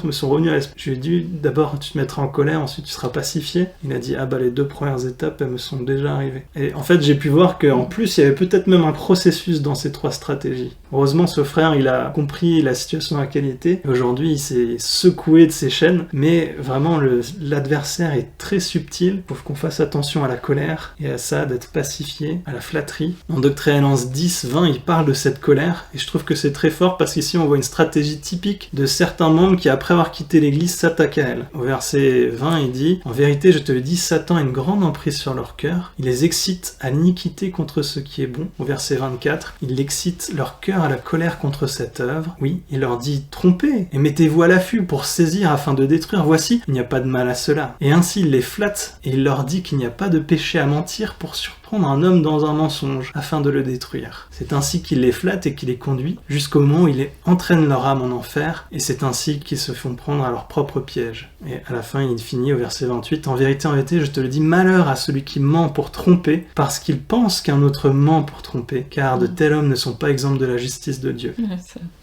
me sont revenues à l'esprit. Je lui ai dit, d'abord, tu te mettras en colère, ensuite, tu seras pacifié. Il a dit, ah bah, les 2 premières étapes, elles me sont déjà arrivées. Et en fait, j'ai pu voir qu'en plus, il y avait peut-être même un processus dans ces 3 stratégies. Heureusement, ce frère, il a compris la situation dans laquelle il était. Aujourd'hui, il s'est secoué de ses chaînes. Mais vraiment, l'adversaire est très subtil. Il faut qu'on fasse attention à la colère et à ça, d'être pacifié, à la flatterie. En Doctrinalence 10-20, il parle de cette colère. Et je trouve que c'est très fort parce qu'ici, on voit une stratégie typique de certains membres qui, après avoir quitté l'église, s'attaquent à elle. Au verset 20, il dit « En vérité, je te le dis, Satan a une grande emprise sur leur cœur. Il les excite à l'iniquité contre ce qui est bon. » Au verset 24, il excite leur cœur à la colère contre cette œuvre. Oui, il leur dit « Trompez et mettez-vous à l'affût pour saisir afin de détruire. Voici, il n'y a pas de mal à cela. » Et ainsi, il les flatte et il leur dit qu'il n'y a pas de péché à mentir pour surprendre un homme dans un mensonge afin de le détruire. C'est ainsi qu'il les flatte et qu'il les conduit jusqu'au moment où il entraîne leur âme en enfer, et c'est ainsi qu'ils se font prendre à leur propre piège. Et à la fin, il finit au verset 28, « En vérité, je te le dis, malheur à celui qui ment pour tromper, parce qu'il pense qu'un autre ment pour tromper, car de tels hommes ne sont pas exempts de la justice de Dieu. »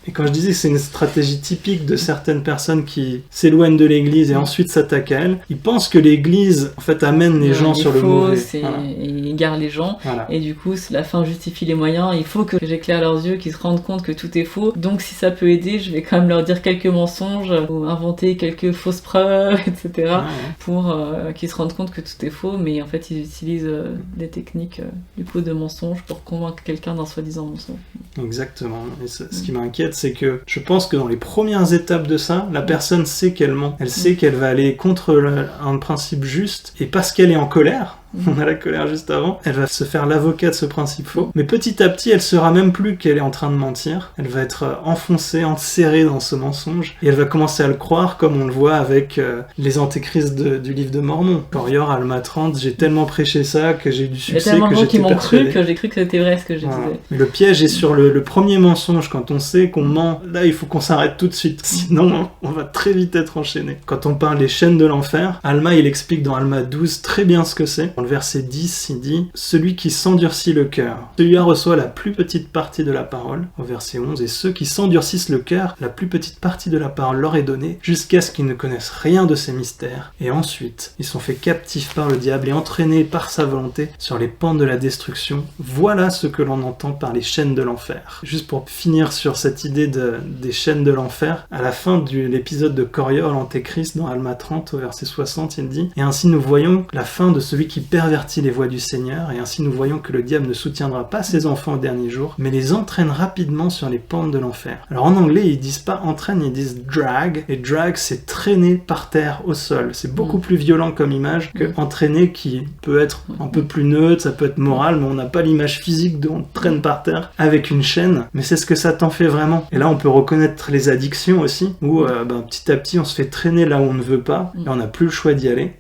Et quand je disais que c'est une stratégie typique de certaines personnes qui s'éloignent de l'église et ensuite s'attaquent à elle, ils pensent que l'église, en fait, amène les gens sur le mauvais. Voilà. Il égare les gens, voilà. Et du coup, la fin justifie les moyens. Il faut que j'éclaire leurs yeux, qu'ils se rendent compte que tout est faux. Donc, si ça peut aider, je vais quand même leur dire quelques mensonges, ou inventer quelques fausses preuves, etc., pour qu'ils se rendent compte que tout est faux. Mais en fait, ils utilisent des techniques du coup de mensonges pour convaincre quelqu'un d'un soi-disant mensonge. Exactement. Et ce qui m'inquiète, c'est que je pense que dans les premières étapes de ça, la personne sait qu'elle ment. Elle sait qu'elle va aller contre un principe juste, et parce qu'elle est en colère, on a la colère juste avant, elle va se faire l'avocat de ce principe faux, mais petit à petit, elle saura même plus qu'elle est en train de mentir, elle va être enfoncée, enserrée dans ce mensonge, et elle va commencer à le croire, comme on le voit avec les antéchrists du livre de Mormon. Corior, Alma 30, j'ai tellement prêché ça que j'ai eu du succès, que j'étais persuadé. Il y a tellement de gens qui m'ont cru que j'ai cru que c'était vrai ce que je disais. Mais le piège est sur le premier mensonge, quand on sait qu'on ment, là il faut qu'on s'arrête tout de suite, sinon on va très vite être enchaîné. Quand on parle des chaînes de l'enfer, Alma il explique dans Alma 12 très bien ce que c'est. Dans le verset 10, il dit « Celui qui s'endurcit le cœur, celui-là reçoit la plus petite partie de la parole. » Au verset 11, « Et ceux qui s'endurcissent le cœur, la plus petite partie de la parole leur est donnée, jusqu'à ce qu'ils ne connaissent rien de ces mystères. Et ensuite, ils sont faits captifs par le diable et entraînés par sa volonté sur les pentes de la destruction. Voilà ce que l'on entend par les chaînes de l'enfer. » Juste pour finir sur cette idée des chaînes de l'enfer, à la fin de l'épisode de Corior, l'antéchrist, dans Alma 30, au verset 60, il dit « Et ainsi nous voyons la fin de celui qui pervertit les voies du Seigneur, et ainsi nous voyons que le diable ne soutiendra pas ses enfants au dernier jour, mais les entraîne rapidement sur les pentes de l'enfer. » Alors en anglais, ils disent pas entraîne, ils disent drag, et drag c'est traîner par terre au sol. C'est beaucoup plus violent comme image que entraîner, qui peut être un peu plus neutre, ça peut être moral, mais on n'a pas l'image physique de on traîne par terre avec une chaîne, mais c'est ce que Satan fait vraiment. Et là on peut reconnaître les addictions aussi, où petit à petit on se fait traîner là où on ne veut pas, et on n'a plus le choix d'y aller,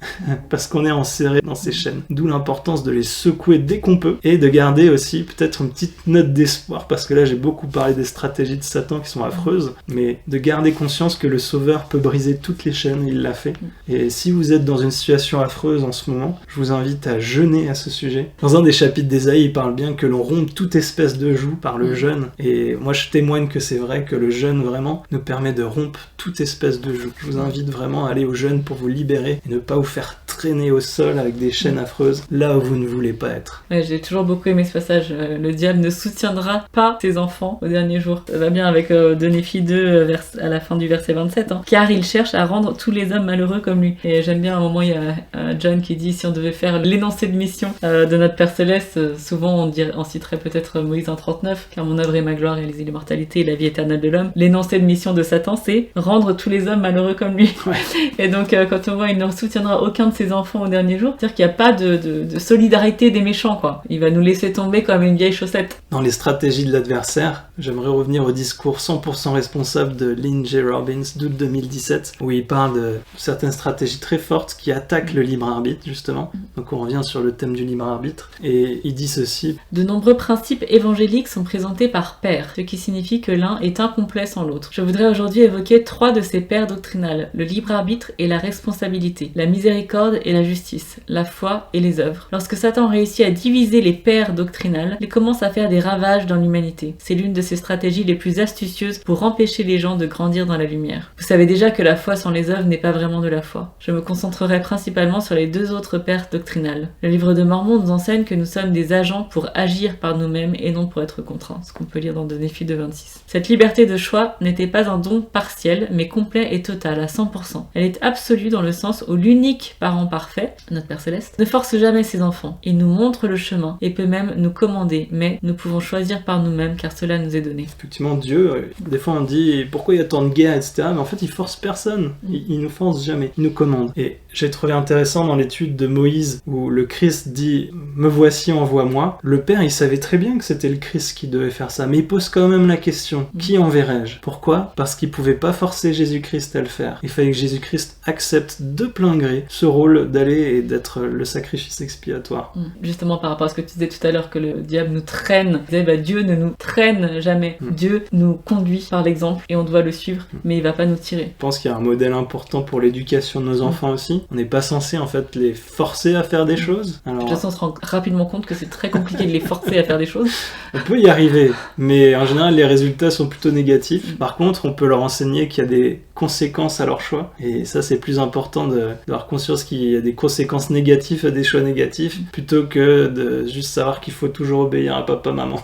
parce qu'on est enserré dans ces chaînes. D'où l'importance de les secouer dès qu'on peut, et de garder aussi peut-être une petite note d'espoir, parce que là j'ai beaucoup parlé des stratégies de Satan qui sont affreuses, mais de garder conscience que le Sauveur peut briser toutes les chaînes, il l'a fait. Et si vous êtes dans une situation affreuse en ce moment, je vous invite à jeûner à ce sujet. Dans un des chapitres d'Ésaïe, il parle bien que l'on rompt toute espèce de joug par le jeûne, et moi je témoigne que c'est vrai que le jeûne vraiment nous permet de rompre toute espèce de joug. Je vous invite vraiment à aller au jeûne pour vous libérer, et ne pas vous faire traîner au sol avec des chaînes affreuses, là où vous ne voulez pas être. Ouais, j'ai toujours beaucoup aimé ce passage. Le diable ne soutiendra pas ses enfants au dernier jour. Ça va bien avec de Néphi 2 à la fin du verset 27. Car il cherche à rendre tous les hommes malheureux comme lui. Et j'aime bien, à un moment, il y a John qui dit, si on devait faire l'énoncé de mission de notre Père Céleste, souvent on citerait peut-être Moïse 1.39, car mon œuvre est ma gloire et l'immortalité et la vie éternelle de l'homme. L'énoncé de mission de Satan, c'est rendre tous les hommes malheureux comme lui. Ouais. Et donc, quand on voit il ne soutiendra aucun de ses enfants au dernier jour, c'est-à-dire qu'il n'y a pas de solidarité des méchants, quoi. Il va nous laisser tomber comme une vieille chaussette. Dans les stratégies de l'adversaire, j'aimerais revenir au discours 100% responsable de Lynn J. Robbins d'août 2017, où il parle de certaines stratégies très fortes qui attaquent le libre arbitre, justement. Donc on revient sur le thème du libre arbitre, et il dit ceci. De nombreux principes évangéliques sont présentés par paires, ce qui signifie que l'un est incomplet sans l'autre. Je voudrais aujourd'hui évoquer 3 de ces paires doctrinales, le libre arbitre et la responsabilité, la miséricorde et la justice, la foi foi et les œuvres. Lorsque Satan réussit à diviser les paires doctrinales, il commence à faire des ravages dans l'humanité. C'est l'une de ses stratégies les plus astucieuses pour empêcher les gens de grandir dans la lumière. Vous savez déjà que la foi sans les œuvres n'est pas vraiment de la foi. Je me concentrerai principalement sur les 2 autres paires doctrinales. Le livre de Mormon nous enseigne que nous sommes des agents pour agir par nous-mêmes et non pour être contraints, ce qu'on peut lire dans Néphie 2.26. Cette liberté de choix n'était pas un don partiel, mais complet et total, à 100%. Elle est absolue dans le sens où l'unique parent parfait, notre Père Céleste, ne force jamais ses enfants. Il nous montre le chemin et peut même nous commander, mais nous pouvons choisir par nous-mêmes car cela nous est donné. Effectivement, Dieu, des fois on dit pourquoi il y a tant de guerres, etc. Mais en fait, il force personne. Il nous force jamais. Il nous commande. Et j'ai trouvé intéressant dans l'étude de Moïse où le Christ dit « Me voici, envoie-moi ». Le Père, il savait très bien que c'était le Christ qui devait faire ça, mais il pose quand même la question « Qui enverrai-je » Pourquoi ? Parce qu'il pouvait pas forcer Jésus-Christ à le faire. Il fallait que Jésus-Christ accepte de plein gré ce rôle d'aller et d'être le sacrifice expiatoire. Justement par rapport à ce que tu disais tout à l'heure, que le diable nous traîne. Tu disais, Dieu ne nous traîne jamais. Dieu nous conduit par l'exemple et on doit le suivre, mais il va pas nous tirer. Je pense qu'il y a un modèle important pour l'éducation de nos enfants aussi. On n'est pas censé en fait les forcer à faire des choses. Alors, de toute façon, on se rend rapidement compte que c'est très compliqué de les forcer à faire des choses. On peut y arriver, mais en général les résultats sont plutôt négatifs. Par contre, on peut leur enseigner qu'il y a des conséquences à leur choix, et ça c'est plus important d'avoir conscience qu'il y a des conséquences négatives à des choix négatifs, plutôt que de juste savoir qu'il faut toujours obéir à papa, maman.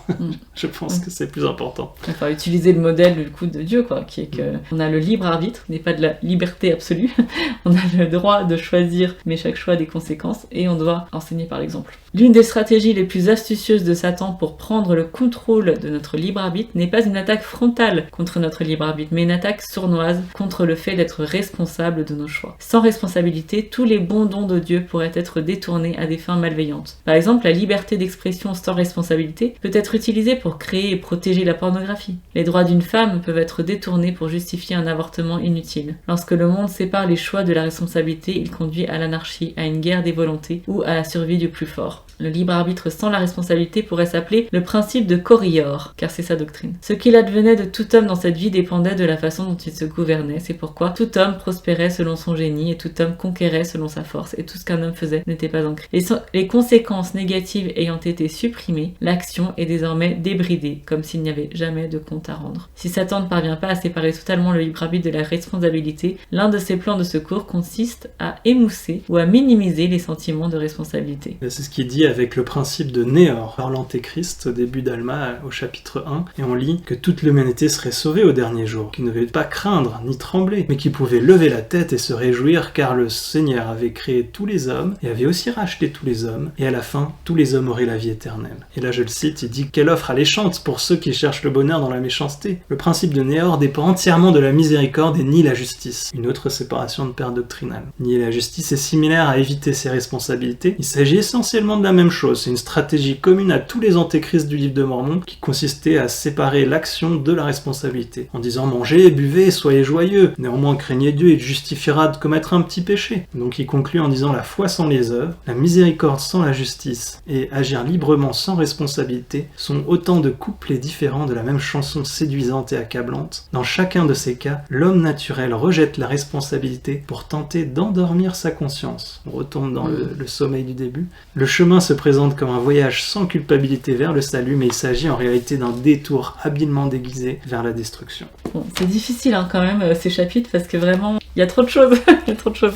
Je pense que c'est plus important. Enfin, utiliser le modèle du coup de Dieu, quoi, qui est que on a le libre arbitre, n'est pas de la liberté absolue. On a le droit de choisir, mais chaque choix a des conséquences, et on doit enseigner par l'exemple. L'une des stratégies les plus astucieuses de Satan pour prendre le contrôle de notre libre arbitre n'est pas une attaque frontale contre notre libre arbitre, mais une attaque sournoise contre le fait d'être responsable de nos choix. Sans responsabilité, tous les bons dons de Dieu pourraient être détournés à des fins malveillantes. Par exemple, la liberté d'expression sans responsabilité peut être utilisée pour créer et protéger la pornographie. Les droits d'une femme peuvent être détournés pour justifier un avortement inutile. Lorsque le monde sépare les choix de la responsabilité, il conduit à l'anarchie, à une guerre des volontés ou à la survie du plus fort. Le libre arbitre sans la responsabilité pourrait s'appeler le principe de Coriolis, car c'est sa doctrine. Ce qu'il advenait de tout homme dans cette vie dépendait de la façon dont il se gouvernait. C'est pourquoi tout homme prospérait selon son génie et tout homme conquérait selon sa force, et tout ce qu'un homme faisait n'était pas ancré. Les conséquences négatives ayant été supprimées, l'action est désormais débridée, comme s'il n'y avait jamais de compte à rendre. Si Satan ne parvient pas à séparer totalement le libre arbitre de la responsabilité, l'un de ses plans de secours consiste à émousser ou à minimiser les sentiments de responsabilité. C'est ce qui est dit avec le principe de Néor par l'Antéchrist au début d'Alma au chapitre 1, et on lit que toute l'humanité serait sauvée au dernier jour, qui ne devait pas craindre ni trembler, mais qui pouvait lever la tête et se réjouir car le Seigneur avait créé tous les hommes et avait aussi racheté tous les hommes, et à la fin, tous les hommes auraient la vie éternelle. Et là je le cite, il dit « Quelle offre alléchante pour ceux qui cherchent le bonheur dans la méchanceté !» Le principe de Néor dépend entièrement de la miséricorde et nie la justice, une autre séparation de père doctrinale. Nier la justice est similaire à éviter ses responsabilités. Il s'agit essentiellement de la même chose, c'est une stratégie commune à tous les antéchrists du livre de Mormon qui consistait à séparer l'action de la responsabilité, en disant mangez, buvez, soyez joyeux, néanmoins craignez Dieu, il justifiera de commettre un petit péché. Donc il conclut en disant la foi sans les œuvres, la miséricorde sans la justice et agir librement sans responsabilité sont autant de couplets différents de la même chanson séduisante et accablante. Dans chacun de ces cas, l'homme naturel rejette la responsabilité pour tenter d'endormir sa conscience. On retombe dans le sommeil du début. Le chemin se présente comme un voyage sans culpabilité vers le salut, mais il s'agit en réalité d'un détour habilement déguisé vers la destruction. Bon, c'est difficile quand même ces chapitres parce que vraiment il y a trop de choses, il y a trop de choses.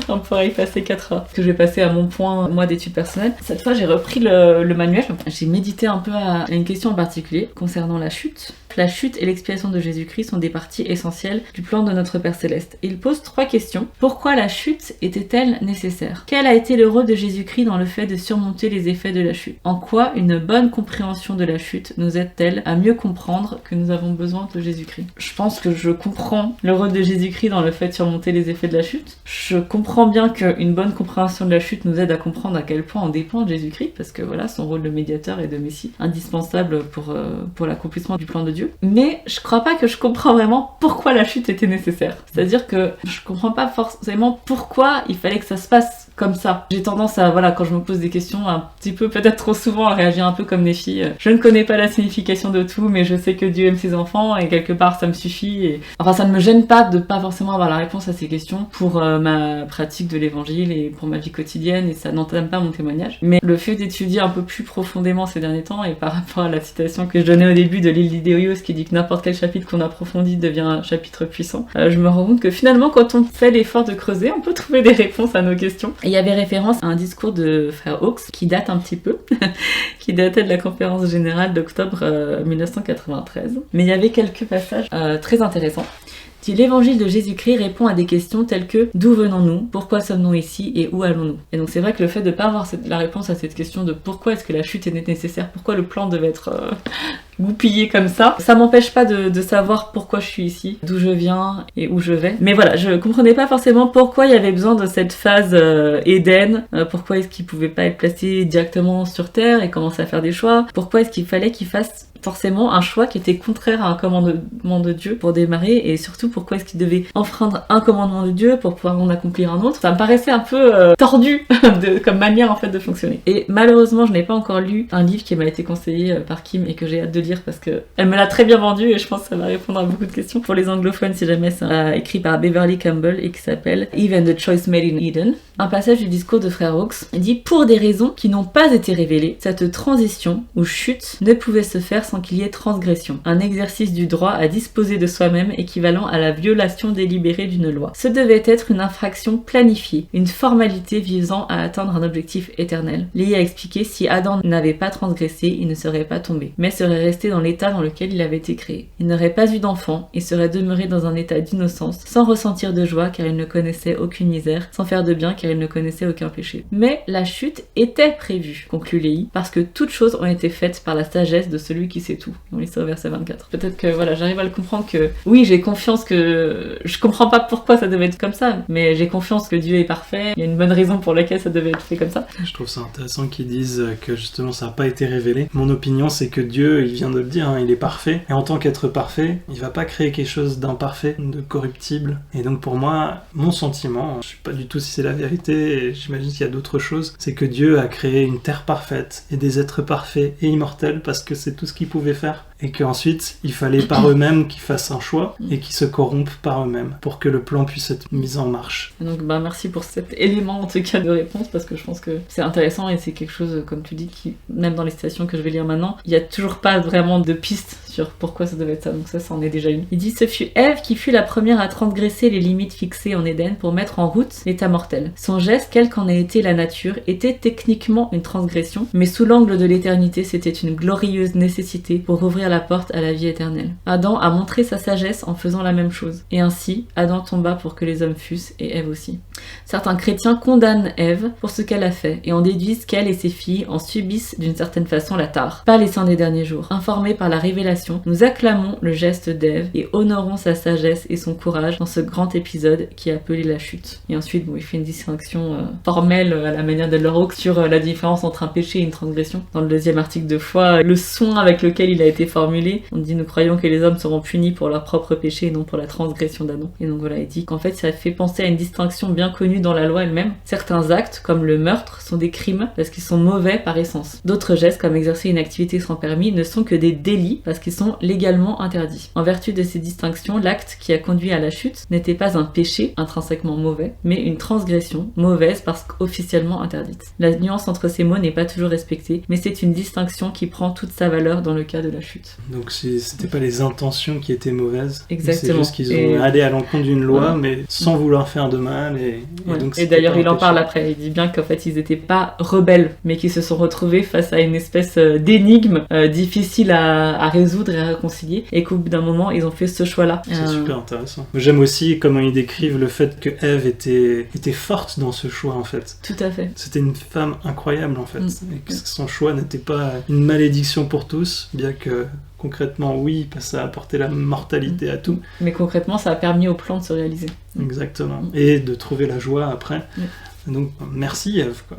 On pourrait y passer 4 heures. Que je vais passer à mon point moi d'études personnelles. Cette fois j'ai repris le manuel. J'ai médité un peu à une question en particulier concernant la chute. La chute et l'expiation de Jésus-Christ sont des parties essentielles du plan de notre Père Céleste. Il pose 3 questions. Pourquoi la chute était-elle nécessaire ? Quel a été le rôle de Jésus-Christ dans le fait de surmonter les effets de la chute ? En quoi une bonne compréhension de la chute nous aide-t-elle à mieux comprendre que nous avons besoin de Jésus-Christ ? Je pense que je comprends le rôle de Jésus-Christ dans le fait de surmonter les effets de la chute. Je comprends bien qu'une bonne compréhension de la chute nous aide à comprendre à quel point on dépend de Jésus-Christ, parce que voilà, son rôle de médiateur et de Messie, indispensable pour l'accomplissement du plan de Dieu. Mais je crois pas que je comprends vraiment pourquoi la chute était nécessaire. C'est-à-dire que je comprends pas forcément pourquoi il fallait que ça se passe comme ça. J'ai tendance à, voilà, quand je me pose des questions, un petit peu, peut-être trop souvent, à réagir un peu comme des filles. Je ne connais pas la signification de tout, mais je sais que Dieu aime ses enfants et quelque part ça me suffit. Et... Enfin, ça ne me gêne pas de pas forcément avoir la réponse à ces questions pour ma pratique de l'évangile et pour ma vie quotidienne, et ça n'entame pas mon témoignage. Mais le fait d'étudier un peu plus profondément ces derniers temps, et par rapport à la citation que je donnais au début de l'île d'Idéoios qui dit que n'importe quel chapitre qu'on approfondit devient un chapitre puissant, je me rends compte que finalement quand on fait l'effort de creuser, on peut trouver des réponses à nos questions. Et il y avait référence à un discours de frère Hawkes qui date un petit peu, qui datait de la conférence générale d'octobre 1993. Mais il y avait quelques passages très intéressants. L'évangile de Jésus-Christ répond à des questions telles que d'où venons-nous, pourquoi sommes-nous ici et où allons-nous. Et donc c'est vrai que le fait de ne pas avoir la réponse à cette question de pourquoi est-ce que la chute est nécessaire, pourquoi le plan devait être goupillé comme ça m'empêche pas de savoir pourquoi je suis ici, d'où je viens et où je vais. Mais voilà, je comprenais pas forcément pourquoi il y avait besoin de cette phase Éden, pourquoi est-ce qu'il pouvait pas être placé directement sur Terre et commencer à faire des choix, pourquoi est-ce qu'il fallait qu'il fasse forcément un choix qui était contraire à un commandement de Dieu pour démarrer, et surtout pourquoi est-ce qu'il devait enfreindre un commandement de Dieu pour pouvoir en accomplir un autre. Ça me paraissait un peu tordu comme manière en fait de fonctionner. Et malheureusement je n'ai pas encore lu un livre qui m'a été conseillé par Kim et que j'ai hâte de lire parce que elle me l'a très bien vendu et je pense que ça va répondre à beaucoup de questions pour les anglophones si jamais. C'est écrit par Beverly Campbell et qui s'appelle Even the Choice Made in Eden. Un passage du discours de frère Hawkes dit: pour des raisons qui n'ont pas été révélées, cette transition ou chute ne pouvait se faire sans qu'il y ait transgression, un exercice du droit à disposer de soi-même équivalent à la violation délibérée d'une loi. Ce devait être une infraction planifiée, une formalité visant à atteindre un objectif éternel. Léhi a expliqué: si Adam n'avait pas transgressé, il ne serait pas tombé, mais serait resté dans l'état dans lequel il avait été créé. Il n'aurait pas eu d'enfant et serait demeuré dans un état d'innocence, sans ressentir de joie car il ne connaissait aucune misère, sans faire de bien car il ne connaissait aucun péché. Mais la chute était prévue, conclut Léhi, parce que toutes choses ont été faites par la sagesse de celui qui sait tout. On lit ça au verset 24. Peut-être que voilà, j'arrive à le comprendre que oui, j'ai confiance que je comprends pas pourquoi ça devait être comme ça, mais j'ai confiance que Dieu est parfait. Il y a une bonne raison pour laquelle ça devait être fait comme ça. Je trouve ça intéressant qu'ils disent que justement ça n'a pas été révélé. Mon opinion, c'est que Dieu, il vient de le dire, hein, il est parfait. Et en tant qu'être parfait, il va pas créer quelque chose d'imparfait, de corruptible. Et donc pour moi, mon sentiment, je sais pas du tout si c'est la vérité, et j'imagine qu'il y a d'autres choses, c'est que Dieu a créé une terre parfaite et des êtres parfaits et immortels parce que c'est tout ce qu'il pouvait faire. Et qu'ensuite, il fallait par eux-mêmes qu'ils fassent un choix et qu'ils se corrompent par eux-mêmes pour que le plan puisse être mis en marche. Donc merci pour cet élément en tout cas de réponse, parce que je pense que c'est intéressant et c'est quelque chose, comme tu dis, qui, même dans les citations que je vais lire maintenant, il n'y a toujours pas vraiment de piste sur pourquoi ça devait être ça, donc ça en est déjà une. Il dit: ce fut Ève qui fut la première à transgresser les limites fixées en Éden pour mettre en route l'état mortel. Son geste, quelle qu'en ait été la nature, était techniquement une transgression, mais sous l'angle de l'éternité, c'était une glorieuse nécessité pour ouvrir la porte à la vie éternelle. Adam a montré sa sagesse en faisant la même chose. Et ainsi, Adam tomba pour que les hommes fussent, et Ève aussi. Certains chrétiens condamnent Ève pour ce qu'elle a fait, et en déduisent qu'elle et ses filles en subissent d'une certaine façon la tare. Pas les saints des derniers jours. Informés par la révélation, nous acclamons le geste d'Ève et honorons sa sagesse et son courage dans ce grand épisode qui est appelé la chute. Et ensuite, il fait une distinction formelle à la manière de Hawkes sur la différence entre un péché et une transgression. Dans le 2e article de foi, le son avec lequel il a été formulé, on dit: nous croyons que les hommes seront punis pour leur propre péché et non pour la transgression d'Adam. Et donc voilà, il dit qu'en fait ça fait penser à une distinction bien connue dans la loi elle-même. Certains actes, comme le meurtre, sont des crimes parce qu'ils sont mauvais par essence. D'autres gestes, comme exercer une activité sans permis, ne sont que des délits parce qu'ils sont légalement interdits. En vertu de ces distinctions, l'acte qui a conduit à la chute n'était pas un péché intrinsèquement mauvais, mais une transgression mauvaise parce qu'officiellement interdite. La nuance entre ces mots n'est pas toujours respectée, mais c'est une distinction qui prend toute sa valeur dans le cas de la chute. Donc c'était pas les intentions qui étaient mauvaises. Exactement. C'est juste qu'ils ont allé à l'encontre d'une loi, mais sans vouloir faire de mal. Et d'ailleurs, il en parle après. Il dit bien qu'en fait, ils n'étaient pas rebelles, mais qu'ils se sont retrouvés face à une espèce d'énigme difficile à résoudre et à réconcilier. Et qu'au bout d'un moment, ils ont fait ce choix-là. C'est super intéressant. J'aime aussi comment ils décrivent le fait que Ève était forte dans ce choix, en fait. Tout à fait. C'était une femme incroyable, en fait. Et que son choix n'était pas une malédiction pour tous, bien que concrètement, oui, parce que ça a apporté la mortalité à tout. Mais concrètement, ça a permis au plan de se réaliser. Exactement. Et de trouver la joie après. Donc, merci Ève, quoi.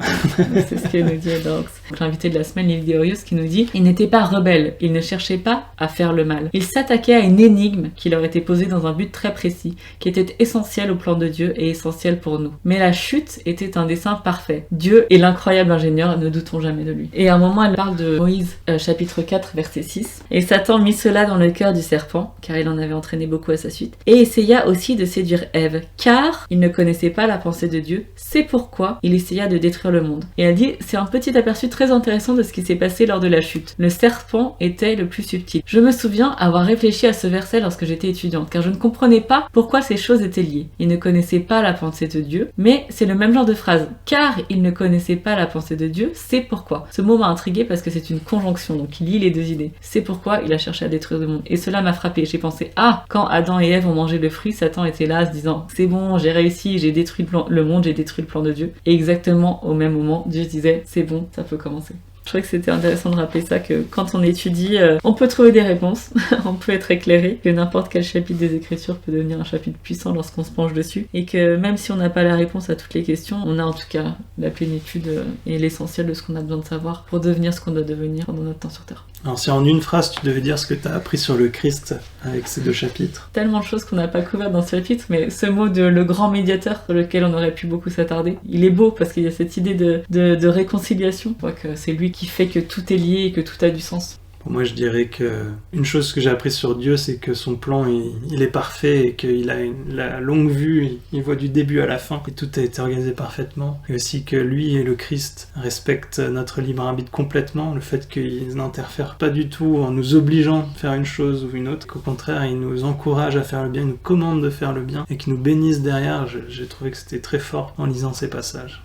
C'est ce que nous dit Edrox. L'invité de la semaine, Lily Dorius, qui nous dit « Il n'était pas rebelle, il ne cherchait pas à faire le mal. Il s'attaquait à une énigme qui leur était posée dans un but très précis, qui était essentiel au plan de Dieu et essentiel pour nous. Mais la chute était un dessein parfait. Dieu est l'incroyable ingénieur, ne doutons jamais de lui. » Et à un moment, elle parle de Moïse, chapitre 4, verset 6. « Et Satan mit cela dans le cœur du serpent, car il en avait entraîné beaucoup à sa suite, et essaya aussi de séduire Ève, car il ne connaissait pas la pensée de Dieu. C'est pourquoi il essaya de détruire le monde. » Et elle dit, c'est un petit aperçu très intéressant de ce qui s'est passé lors de la chute. Le serpent était le plus subtil. Je me souviens avoir réfléchi à ce verset lorsque j'étais étudiante, car je ne comprenais pas pourquoi ces choses étaient liées. Il ne connaissait pas la pensée de Dieu, mais c'est le même genre de phrase. Car il ne connaissait pas la pensée de Dieu, c'est pourquoi. Ce mot m'a intriguée parce que c'est une conjonction, donc il lie les deux idées. C'est pourquoi il a cherché à détruire le monde. Et cela m'a frappée. J'ai pensé, quand Adam et Ève ont mangé le fruit, Satan était là, se disant, c'est bon, j'ai réussi, j'ai détruit le monde, j'ai détruit le plan de Dieu. Et exactement au même moment, Dieu se disait, c'est bon, ça peut commencer. Je trouvais que c'était intéressant de rappeler ça, que quand on étudie, on peut trouver des réponses, on peut être éclairé, que n'importe quel chapitre des Écritures peut devenir un chapitre puissant lorsqu'on se penche dessus, et que même si on n'a pas la réponse à toutes les questions, on a en tout cas la plénitude et l'essentiel de ce qu'on a besoin de savoir pour devenir ce qu'on doit devenir pendant notre temps sur Terre. Alors si en une phrase tu devais dire ce que tu as appris sur le Christ avec ces 2 chapitres. Tellement de choses qu'on n'a pas couvertes dans ce chapitre, mais ce mot de le grand médiateur sur lequel on aurait pu beaucoup s'attarder, il est beau parce qu'il y a cette idée de réconciliation. Je crois que c'est lui qui fait que tout est lié et que tout a du sens. Pour moi, je dirais que une chose que j'ai appris sur Dieu, c'est que son plan, il est parfait et qu'il a la longue vue, il voit du début à la fin et tout a été organisé parfaitement. Et aussi que lui et le Christ respectent notre libre arbitre complètement, le fait qu'ils n'interfèrent pas du tout en nous obligeant de faire une chose ou une autre, qu'au contraire, ils nous encouragent à faire le bien, ils nous commandent de faire le bien et qu'ils nous bénissent derrière. J'ai trouvé que c'était très fort en lisant ces passages.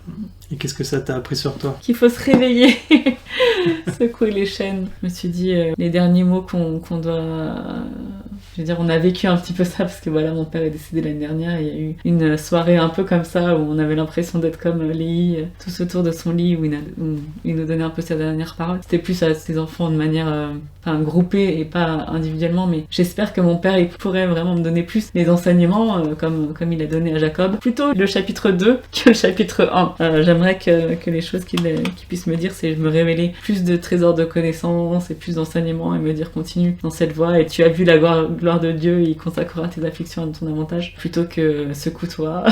Et qu'est-ce que ça t'a appris sur toi ? Qu'il faut se réveiller, secouer les chaînes. Je me suis dit, les derniers mots qu'on doit... Je veux dire, on a vécu un petit peu ça, parce que voilà, mon père est décédé l'année dernière, et il y a eu une soirée un peu comme ça, où on avait l'impression d'être comme Léhi, tous autour de son lit, où il nous donnait un peu sa dernière parole. C'était plus à ses enfants de manière groupée et pas individuellement, mais j'espère que mon père, il pourrait vraiment me donner plus les enseignements, comme il a donné à Jacob. Plutôt le chapitre 2 que le chapitre 1. J'aimerais que les choses qu'il puisse me dire, c'est me révéler plus de trésors de connaissances et plus d'enseignements, et me dire continue dans cette voie, et tu as vu la gloire de Dieu, il consacrera tes afflictions à ton avantage, plutôt que secoue-toi,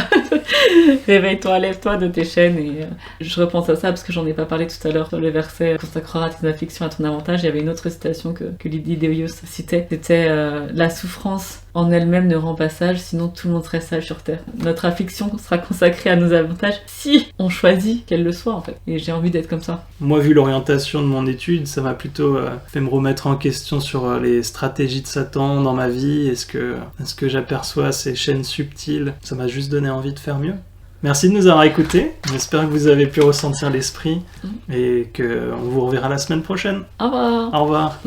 réveille-toi, lève-toi de tes chaînes. Et je repense à ça parce que j'en ai pas parlé tout à l'heure, le verset consacrera tes afflictions à ton avantage. Il y avait une autre citation que Lydie Dorius citait, c'était la souffrance en elle-même ne rend pas sage, sinon tout le monde serait sage sur terre. Notre affliction sera consacrée à nos avantages si on choisit qu'elle le soit, en fait. Et j'ai envie d'être comme ça. Moi, vu l'orientation de mon étude, ça m'a plutôt fait me remettre en question sur les stratégies de Satan dans ma vie. Est-ce que j'aperçois ces chaînes subtiles ? Ça m'a juste donné envie de faire mieux. Merci de nous avoir écoutés. J'espère que vous avez pu ressentir l'esprit et qu'on vous reverra la semaine prochaine. Au revoir. Au revoir.